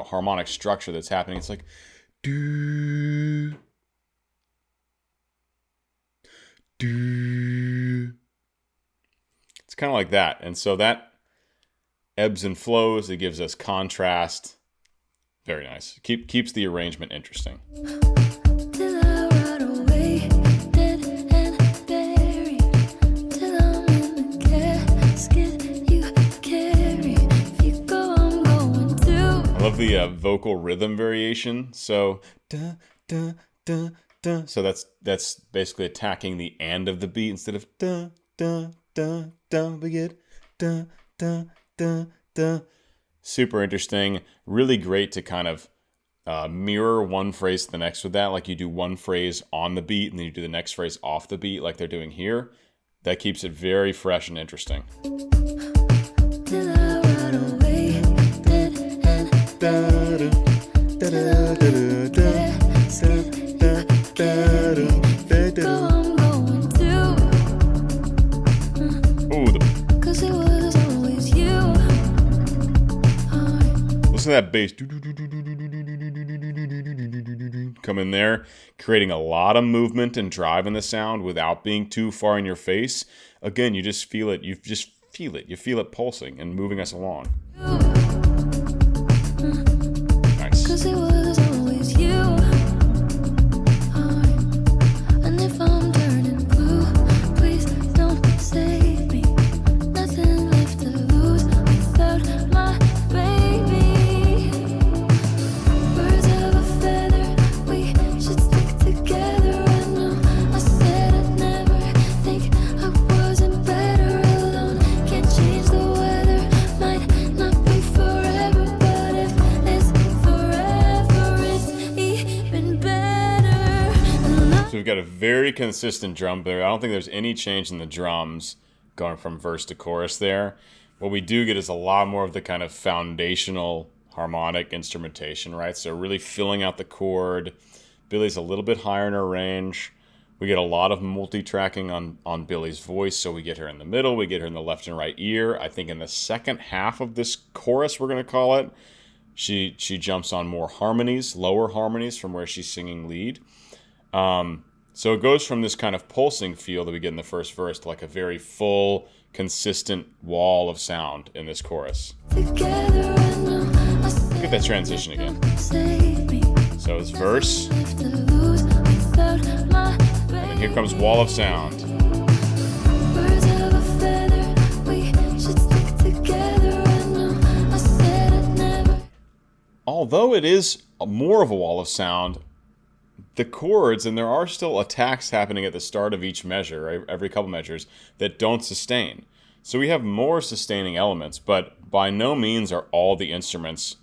harmonic structure that's happening. It's like do do. It's kind of like that, and so that ebbs and flows. It gives us contrast. Very nice. Keeps the arrangement interesting. I love the vocal rhythm variation. So da da da da. So that's basically attacking the end of the beat instead of da da da da. We get da da da da. Super interesting. Really great to kind of mirror one phrase to the next with that. Like you do one phrase on the beat and then you do the next phrase off the beat like they're doing here. That keeps it very fresh and interesting. Listen to that bass come in there, creating a lot of movement and drive in the sound without being too far in your face. Again, you just feel it. You feel it pulsing and moving us along. Nice. We've got a very consistent drum there. I don't think there's any change in the drums going from verse to chorus there. What we do get is a lot more of the kind of foundational harmonic instrumentation, right? So really filling out the chord. Billie's a little bit higher in her range. We get a lot of multi-tracking on Billie's voice. So we get her in the middle, we get her in the left and right ear. I think in the second half of this chorus, we're going to call it, she jumps on more harmonies, lower harmonies from where she's singing lead. So it goes from this kind of pulsing feel that we get in the first verse to like a very full, consistent wall of sound in this chorus. Look at that transition again. So it's verse, and then here comes wall of sound. Although it is more of a wall of sound, the chords, and there are still attacks happening at the start of each measure, every couple measures, that don't sustain. So we have more sustaining elements, but by no means are all the instruments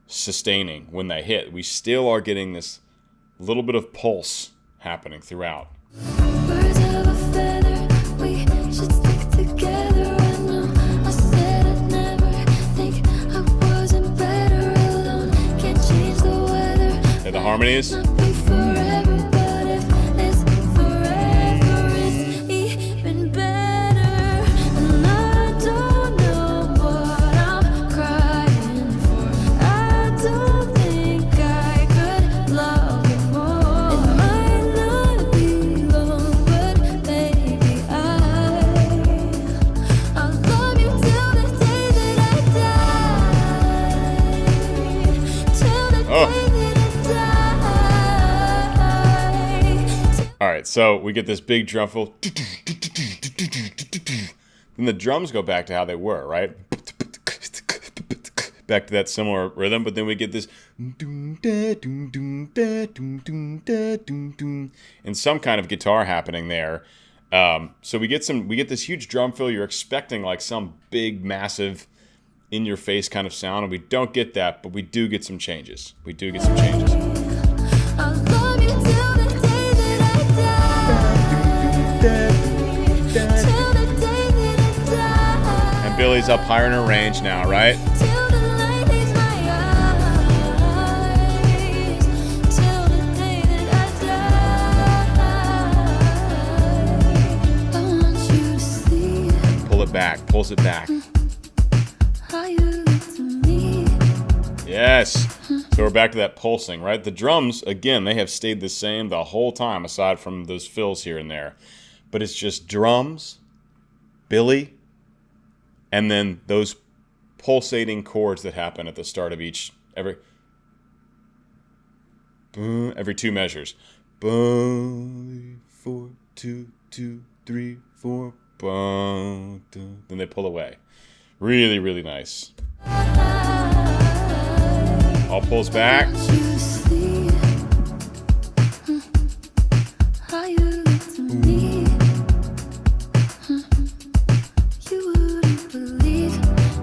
sustaining when they hit. We still are getting this little bit of pulse happening throughout. Birds of a feather, we should stick together. I know I said I'd never think I wasn't better alone. Can't change the weather. And the harmonies. So we get this big drum fill. Then the drums go back to how they were, right? Back to that similar rhythm, but then we get this and some kind of guitar happening there. So we get this huge drum fill. You're expecting like some big, massive, in-your-face kind of sound, and we don't get that, but we do get some changes. I'll love you till the day that I die. Till the day that I die. And Billie's up higher in her range now, right? Till the light leaves my eyes. Till the day that I die. I want you to see Pull it back, pulls it back. how you look to me. Yes. So we're back to that pulsing, right? The drums, again, they have stayed the same the whole time, aside from those fills here and there. But it's just drums, Billie, and then those pulsating chords that happen at the start of every 2 measures. 4, 2, 2, 3, 4. Then they pull away. Really, really nice. All pulls back. You see how you look to me. You wouldn't believe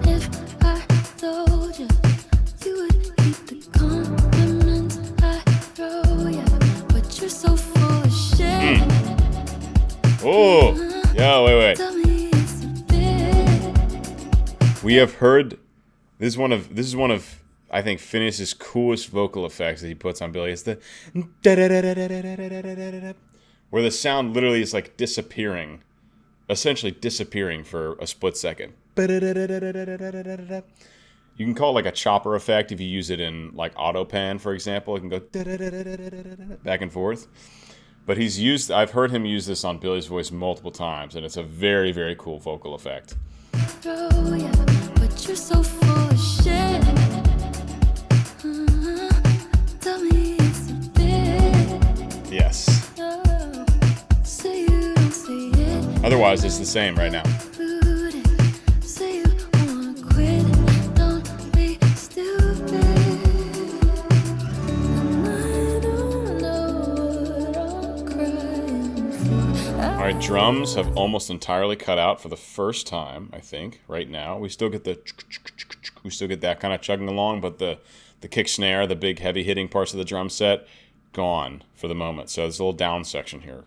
if I told you. You would keep the compliments I throw you. But you're so full of shit. Oh, yeah, wait. Tell me it's a bit. We have heard this is one of I think Phineas's coolest vocal effects that he puts on Billie. It's the where the sound literally is like disappearing, essentially disappearing for a split second. You can call it like a chopper effect if you use it in like AutoPan, for example. It can go back and forth. But I've heard him use this on Billie's voice multiple times, and it's a very, very cool vocal effect. Throw ya, but you're so full of shit. Tell me it's a bit. Yes. Say you don't say it. Otherwise, it's the same right now. Say you wanna quit. Don't be stupid. I don't know what I'm crying for. All right, drums have almost entirely cut out for the first time, I think, right now. We still get that kind of chugging along, but the kick snare, the big heavy hitting parts of the drum set, gone for the moment. So there's a little down section here.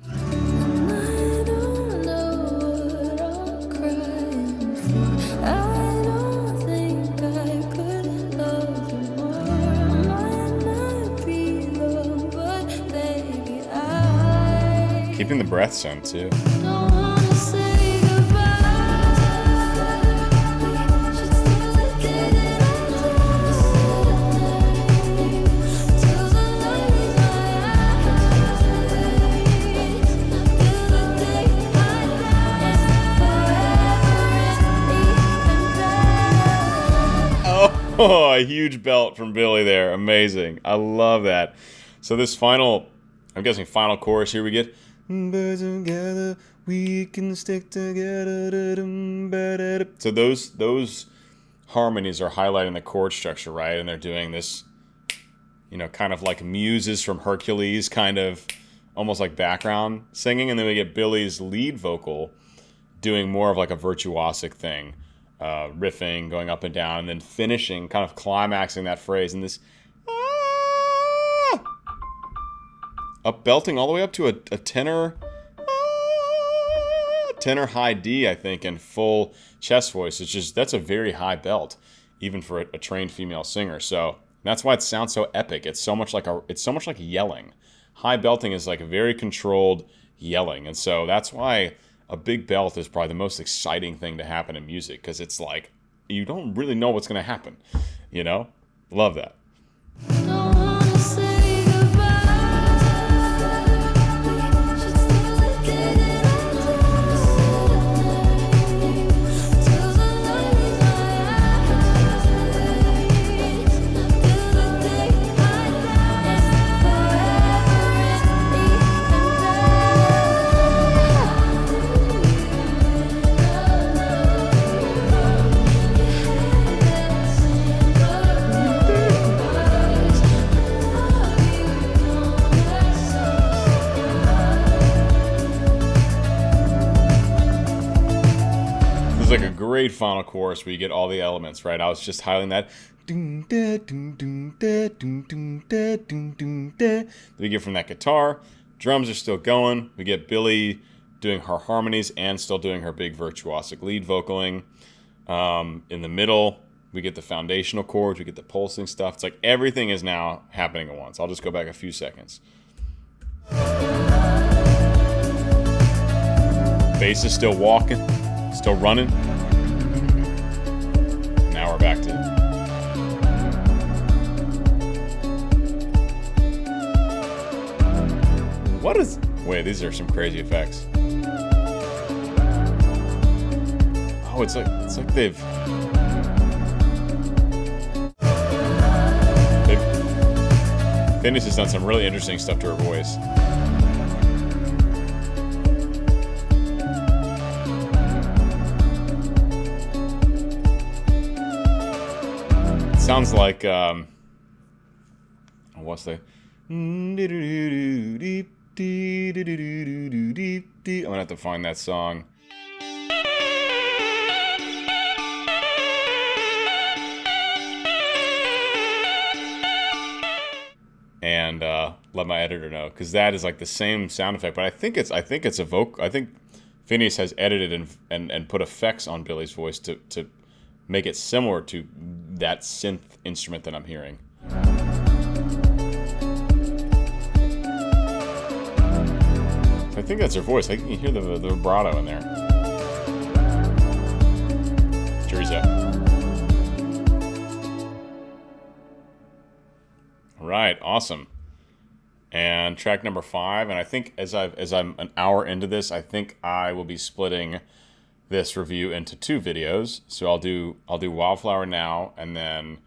I don't know what I'm crying for. I don't think I could love you more. Might not be love, but baby, I Keeping the breath sound too. don't wanna say goodbye. We should still get it till the light leaves my eyes. Till the day I die, forever is even better. Oh, a huge belt from Billie there. Amazing. I love that. So this final chorus here we get. Birds together, we can stick together. So those harmonies are highlighting the chord structure, right? And they're doing this, kind of like muses from Hercules, kind of almost like background singing. And then we get Billie's lead vocal doing more of like a virtuosic thing, riffing, going up and down, and then finishing, kind of climaxing that phrase in this up belting all the way up to a tenor high D, I think, in full chest voice. That's a very high belt, even for a trained female singer. So that's why it sounds so epic. It's so much like yelling. High belting is like a very controlled yelling, and so that's why a big belt is probably the most exciting thing to happen in music, because it's like you don't really know what's going to happen. Love that. Don't wanna say goodbye. We should still get it till the light leaves my eyes. Till the day I die, forever is even better. great final chorus where you get all the elements, right? I was just highlighting that. That we get from that guitar. Drums are still going. We get Billie doing her harmonies and still doing her big virtuosic lead vocaling. In the middle, we get the foundational chords. We get the pulsing stuff. It's like everything is now happening at once. I'll just go back a few seconds. Bass is still walking, still running. Now we're back to it. What is... Wait, these are some crazy effects. Oh, it's like they've Phineas has done some really interesting stuff to her voice. It sounds like what's the... I'm gonna have to find that song. And let my editor know, because that is like the same sound effect, but I think it's a vocal. I think Phineas has edited and put effects on Billie's voice to make it similar to that synth instrument that I'm hearing. I think that's her voice. I think you can hear the vibrato in there. Jury's out. All right, awesome. And track number 5, and I think as I'm an hour into this, I think I will be splitting this review into 2 videos. So I'll do Wildflower now, and then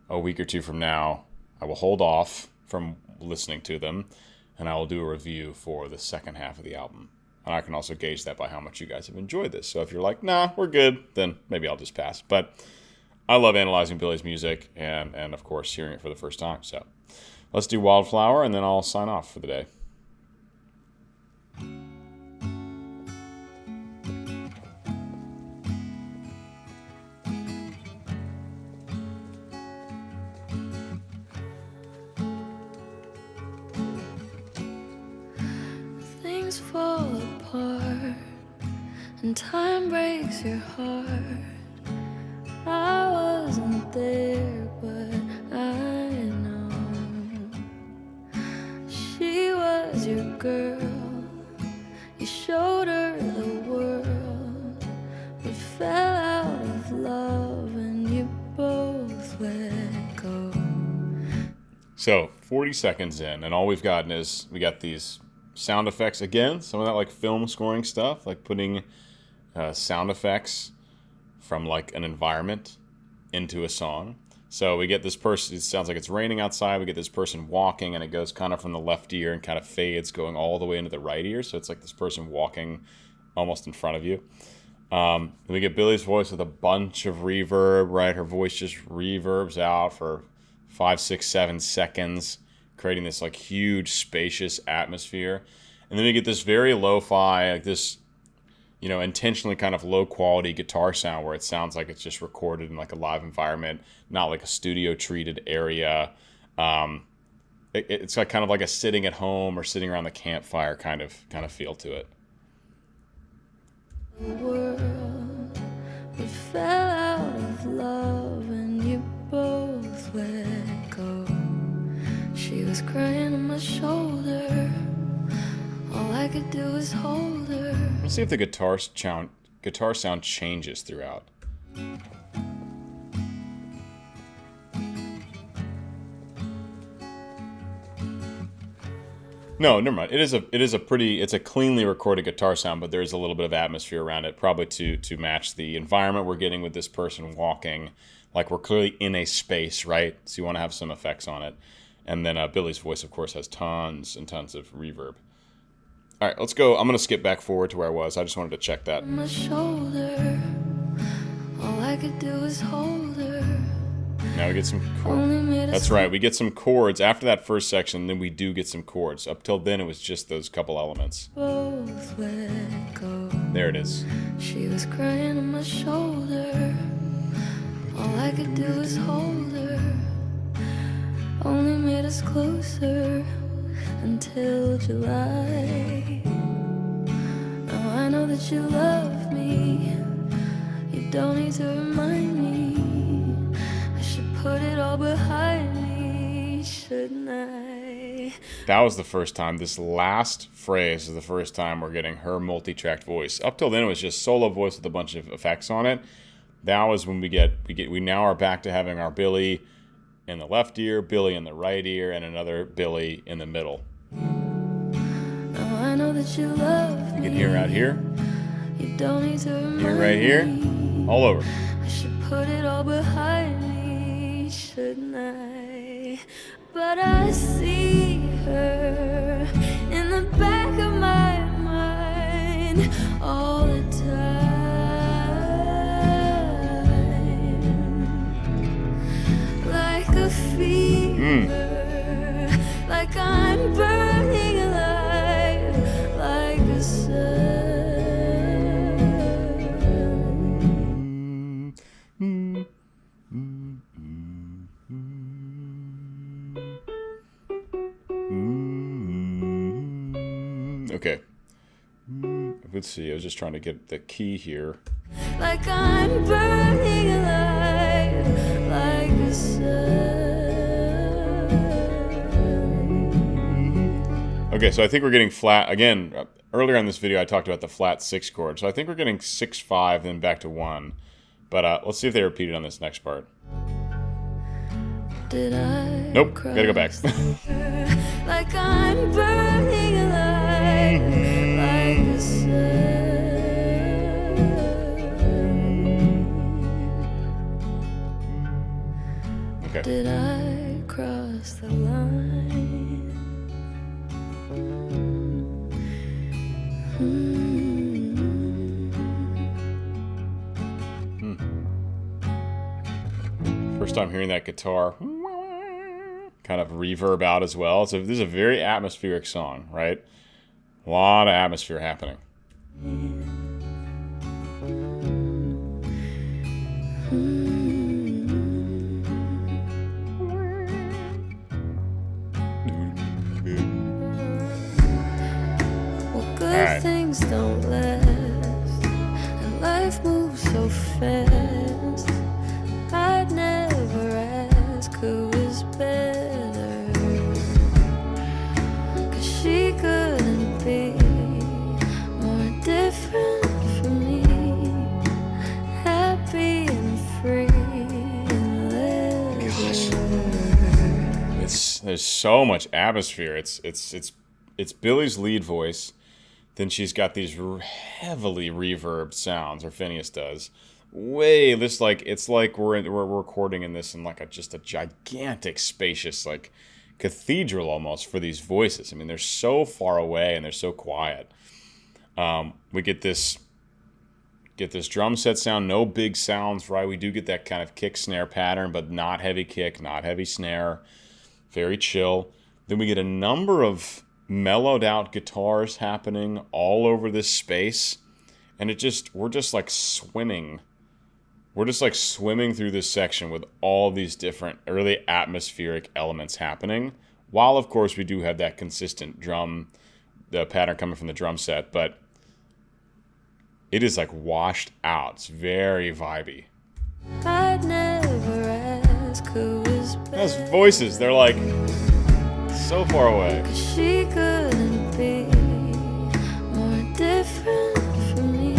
a week or 2 from now, I will hold off from listening to them, and I will do a review for the second half of the album. And I can also gauge that by how much you guys have enjoyed this. So if you're like, nah, we're good, then maybe I'll just pass. But I love analyzing Billie's music and of course hearing it for the first time. So let's do Wildflower, and then I'll sign off for the day. Things fall apart and time breaks your heart. I wasn't there, but I know she was your girl. You showed her the world, but fell out of love and you both let go. So 40 seconds in, and all we've gotten is we got these sound effects again, some of that like film scoring stuff, like putting sound effects from like an environment into a song. So we get this person, it sounds like it's raining outside, we get this person walking, and it goes kind of from the left ear and kind of fades going all the way into the right ear, so it's like this person walking almost in front of you. We get Billie's voice with a bunch of reverb, right? Her voice just reverbs out for 5, 6, 7 seconds, creating this like huge spacious atmosphere. And then we get this very lo-fi, like this, you know, intentionally kind of low quality guitar sound where it sounds like it's just recorded in like a live environment, not like a studio treated area. It's like kind of like a sitting at home or sitting around the campfire kind of feel to it. World, we fell out of love and you both let go. She was crying on my shoulder. All I could do was hold her. Let's see if the guitar sound changes throughout. No, never mind. It's a cleanly recorded guitar sound, but there's a little bit of atmosphere around it, probably to match the environment we're getting with this person walking. Like we're clearly in a space, right? So you want to have some effects on it. And then Billie's voice, of course, has tons and tons of reverb. All right, let's go. I'm going to skip back forward to where I was. I just wanted to check that. My shoulder, all I could do was hold her. Now we get some chords. That's right, we get some chords. After that first section, then we do get some chords. Up till then, it was just those couple elements. Both let go. There it is. She was crying on my shoulder. All I could do was hold her. Only made us closer until July. Now I know that you love me. You don't need to remind me. I should put it all behind me, shouldn't I? That was the first time. This last phrase is the first time we're getting her multi-tracked voice. Up till then, it was just solo voice with a bunch of effects on it. That was when we now are back to having our Billie in the left ear, Billie in the right ear, and another Billie in the middle. Now I know that you love me. You can hear out here. You don't need to remind Hear right here. me. All over. I should put it all behind me, shouldn't I? But I see her in the back of my mind all the time. Like a fever, like I'm burning alive, like a sun. Okay. Let's see. I was just trying to get the key here. Like I'm burning alive, like a sun. Okay, so I think we're getting flat. Again, earlier in this video, I talked about the flat 6 chord. So I think we're getting 6, 5, then back to 1. But let's see if they repeat it on this next part. Did I Nope, gotta go back. like I'm burning alive, like a sun. Okay. Did I cross the line? First time hearing that guitar kind of reverb out as well. So this is a very atmospheric song, right? A lot of atmosphere happening. Well, good All right. things don't last, and life moves so fast. I'd never ask who was better, 'cause she couldn't be more different from me. Happy and free and There's so much atmosphere. It's Billie's lead voice. Then she's got these heavily reverbed sounds, or Phineas does. It's like we're recording in this in like just a gigantic, spacious, like cathedral almost for these voices. I mean, they're so far away and they're so quiet. We get this drum set sound, no big sounds, right? We do get that kind of kick snare pattern, but not heavy kick, not heavy snare, very chill. Then we get a number of mellowed out guitars happening all over this space, and we're just like swimming through this section with all these different really atmospheric elements happening, while of course we do have that consistent the pattern coming from the drum set, but it is like washed out. It's very vibey. I'd never ask who was better. Those voices, they're like so far away. She couldn't be more different from me.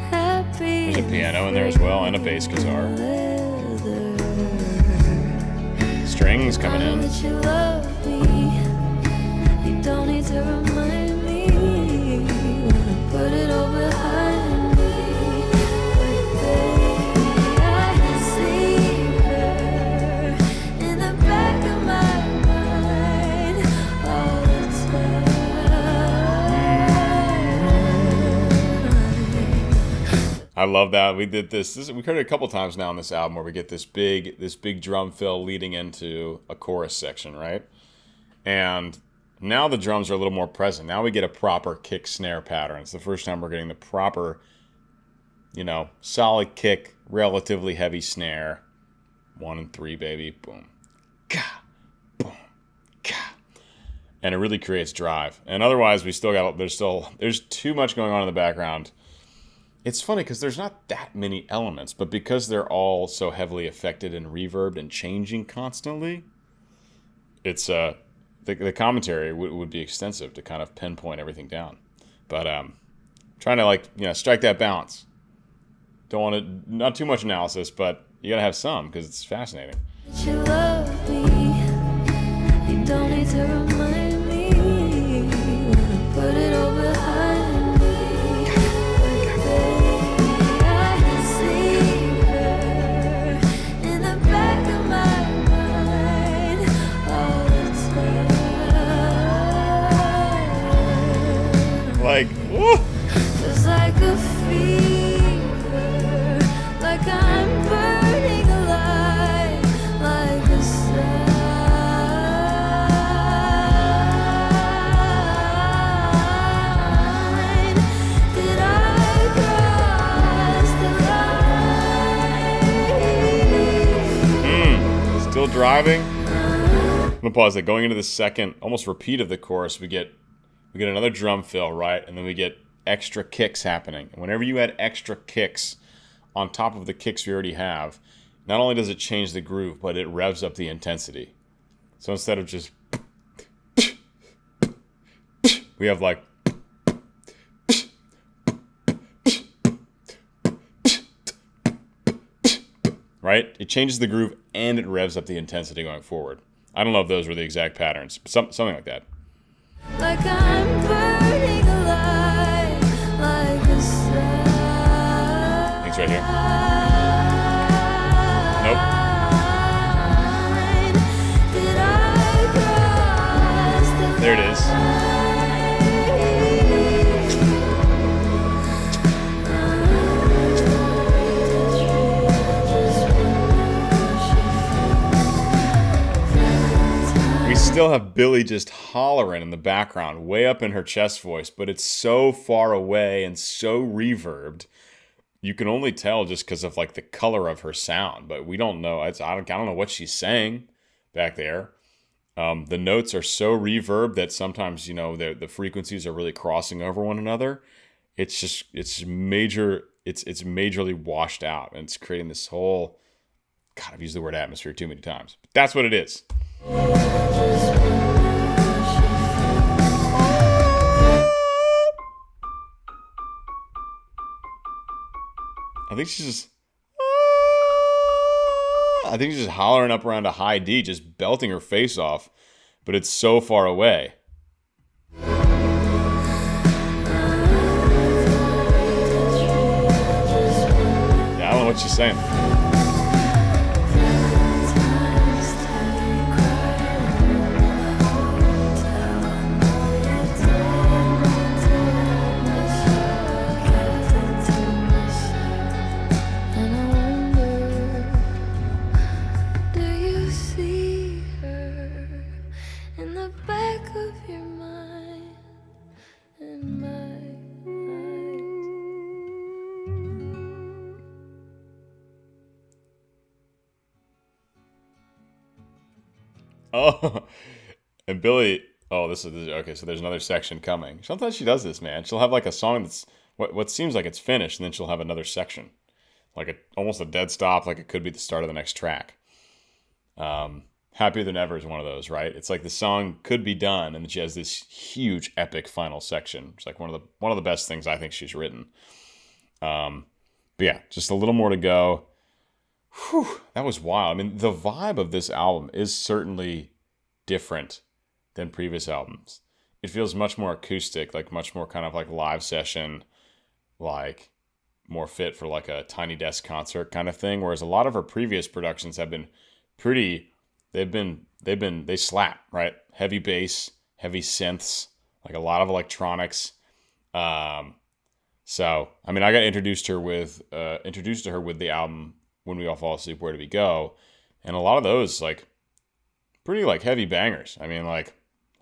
Happy. There's a piano in there as well, and a bass guitar. Strings coming in. That you love me. You don't need to remind me. Wanna put it all behind me. But baby, I can see her in the back of my mind all the time. I love that. We did this. We heard it a couple times now on this album where we get this big drum fill leading into a chorus section, right? And Now the drums are a little more present. Now we get a proper kick snare pattern. It's the first time we're getting the proper, solid kick, relatively heavy snare. 1 and 3, baby. Boom. Ka. Boom. Ka. And it really creates drive. And otherwise, there's too much going on in the background. It's funny because there's not that many elements, but because they're all so heavily affected and reverbed and changing constantly, it's the commentary would be extensive to kind of pinpoint everything down. But trying to strike that balance. Don't want to, not too much analysis, but you gotta have some because it's fascinating. You love me. You don't need to remind me. Wanna put it all behind me. Baby, I can see her in the back of my mind all the time. Like, woo! Just like a fever, like I'm burning alive, like a sign. Did I cross the line? Still driving. I'm gonna pause that. Going into the second, almost repeat of the chorus, we get another drum fill, right? And then we get extra kicks happening. And whenever you add extra kicks on top of the kicks we already have, not only does it change the groove, but it revs up the intensity. So instead of just we have like right? It changes the groove and it revs up the intensity going forward. I don't know if those were the exact patterns, but something like that. Like I'm burning alive, like a sign. Thanks right here. Nope. Did I cross the There it is. We still have Billie just hollering in the background, way up in her chest voice, but it's so far away and so reverbed. You can only tell just because of like the color of her sound, but we don't know. I don't know what she's saying back there. The notes are so reverb that sometimes the frequencies are really crossing over one another. It's majorly washed out, and it's creating this whole. God, I've used the word atmosphere too many times, but that's what it is. I think she's just hollering up around a high D, just belting her face off, but it's so far away. Yeah, I don't know what she's saying. Oh, and Billie. Oh, this is okay. So there's another section coming. Sometimes she does this, man. She'll have like a song that's what seems like it's finished, and then she'll have another section, like almost a dead stop, like it could be the start of the next track. Happier Than Ever is one of those, right? It's like the song could be done, and then she has this huge, epic final section. It's like one of the best things I think she's written. But yeah, just a little more to go. Whew, that was wild. I mean, the vibe of this album is certainly different than previous albums. It feels much more acoustic, like much more kind of like live session, like more fit for like a tiny desk concert kind of thing. Whereas a lot of her previous productions have been pretty, they slap, right? Heavy bass, heavy synths, like a lot of electronics. So, I mean, I got introduced to her with the album When We All Fall Asleep, Where Do We Go? And a lot of those, like, pretty, like, heavy bangers. I mean, like,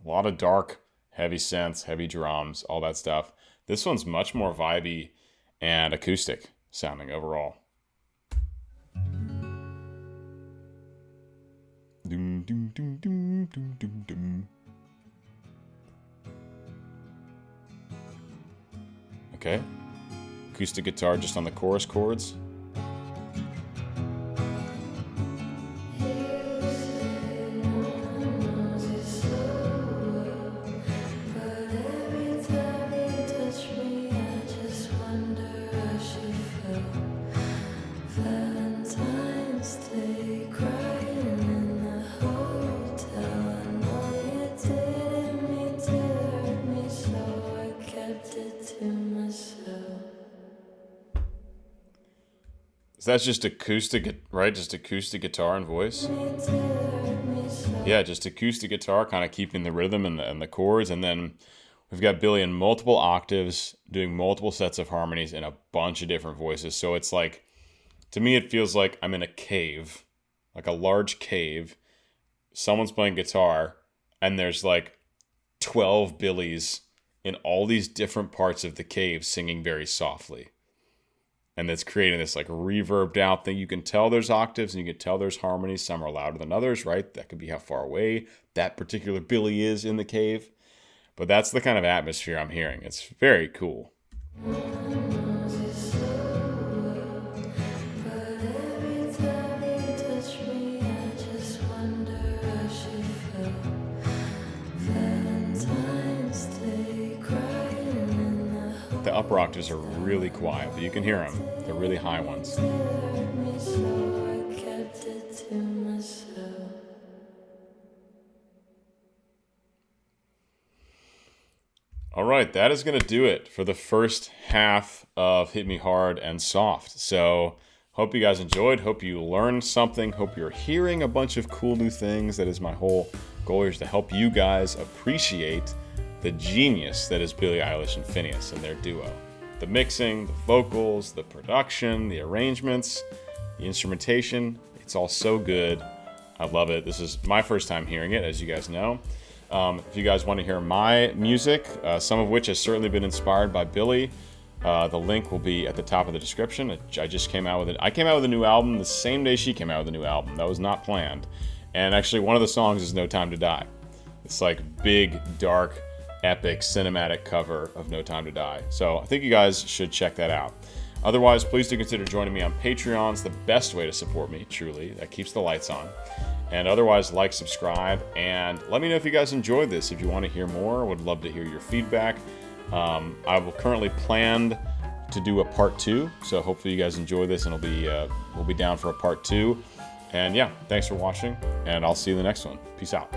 A lot of dark, heavy synths, heavy drums, all that stuff. This one's much more vibey and acoustic sounding overall. Doom, doom, doom, doom, doom, doom, doom. Okay. Acoustic guitar just on the chorus chords. So that's just acoustic, right? Just acoustic guitar and voice. Yeah, just acoustic guitar, kind of keeping the rhythm and the chords. And then we've got Billie in multiple octaves, doing multiple sets of harmonies in a bunch of different voices. So it's like, to me, it feels like I'm in a cave, like a large cave. Someone's playing guitar, and there's like 12 Billies in all these different parts of the cave singing very softly. And that's creating this like reverbed out thing. You can tell there's octaves and you can tell there's harmonies. Some are louder than others, right? That could be how far away that particular Billie is in the cave. But that's the kind of atmosphere I'm hearing. It's very cool. The upper octaves are really quiet, but you can hear them. They're really high ones. All right, that is going to do it for the first half of Hit Me Hard and Soft. So hope you guys enjoyed. Hope you learned something. Hope you're hearing a bunch of cool new things. That is my whole goal here, is to help you guys appreciate the genius that is Billie Eilish and Finneas and their duo. The mixing, the vocals, the production, the arrangements, the instrumentation, it's all so good. I love it. This is my first time hearing it, as you guys know. If you guys want to hear my music, some of which has certainly been inspired by Billie, the link will be at the top of the description. I just came out with it. I came out with a new album the same day she came out with a new album. That was not planned. And actually, one of the songs is No Time to Die. It's like big, dark, epic cinematic cover of No Time to Die. So I think you guys should check that out. Otherwise, please do consider joining me on Patreon. It's the best way to support me, truly. That keeps the lights on. And otherwise, like, subscribe, and let me know if you guys enjoyed this. If you want to hear more, I would love to hear your feedback. I will currently planned to do a part 2, so hopefully you guys enjoy this, and we'll be down for a part 2. And yeah, thanks for watching, and I'll see you in the next one. Peace out.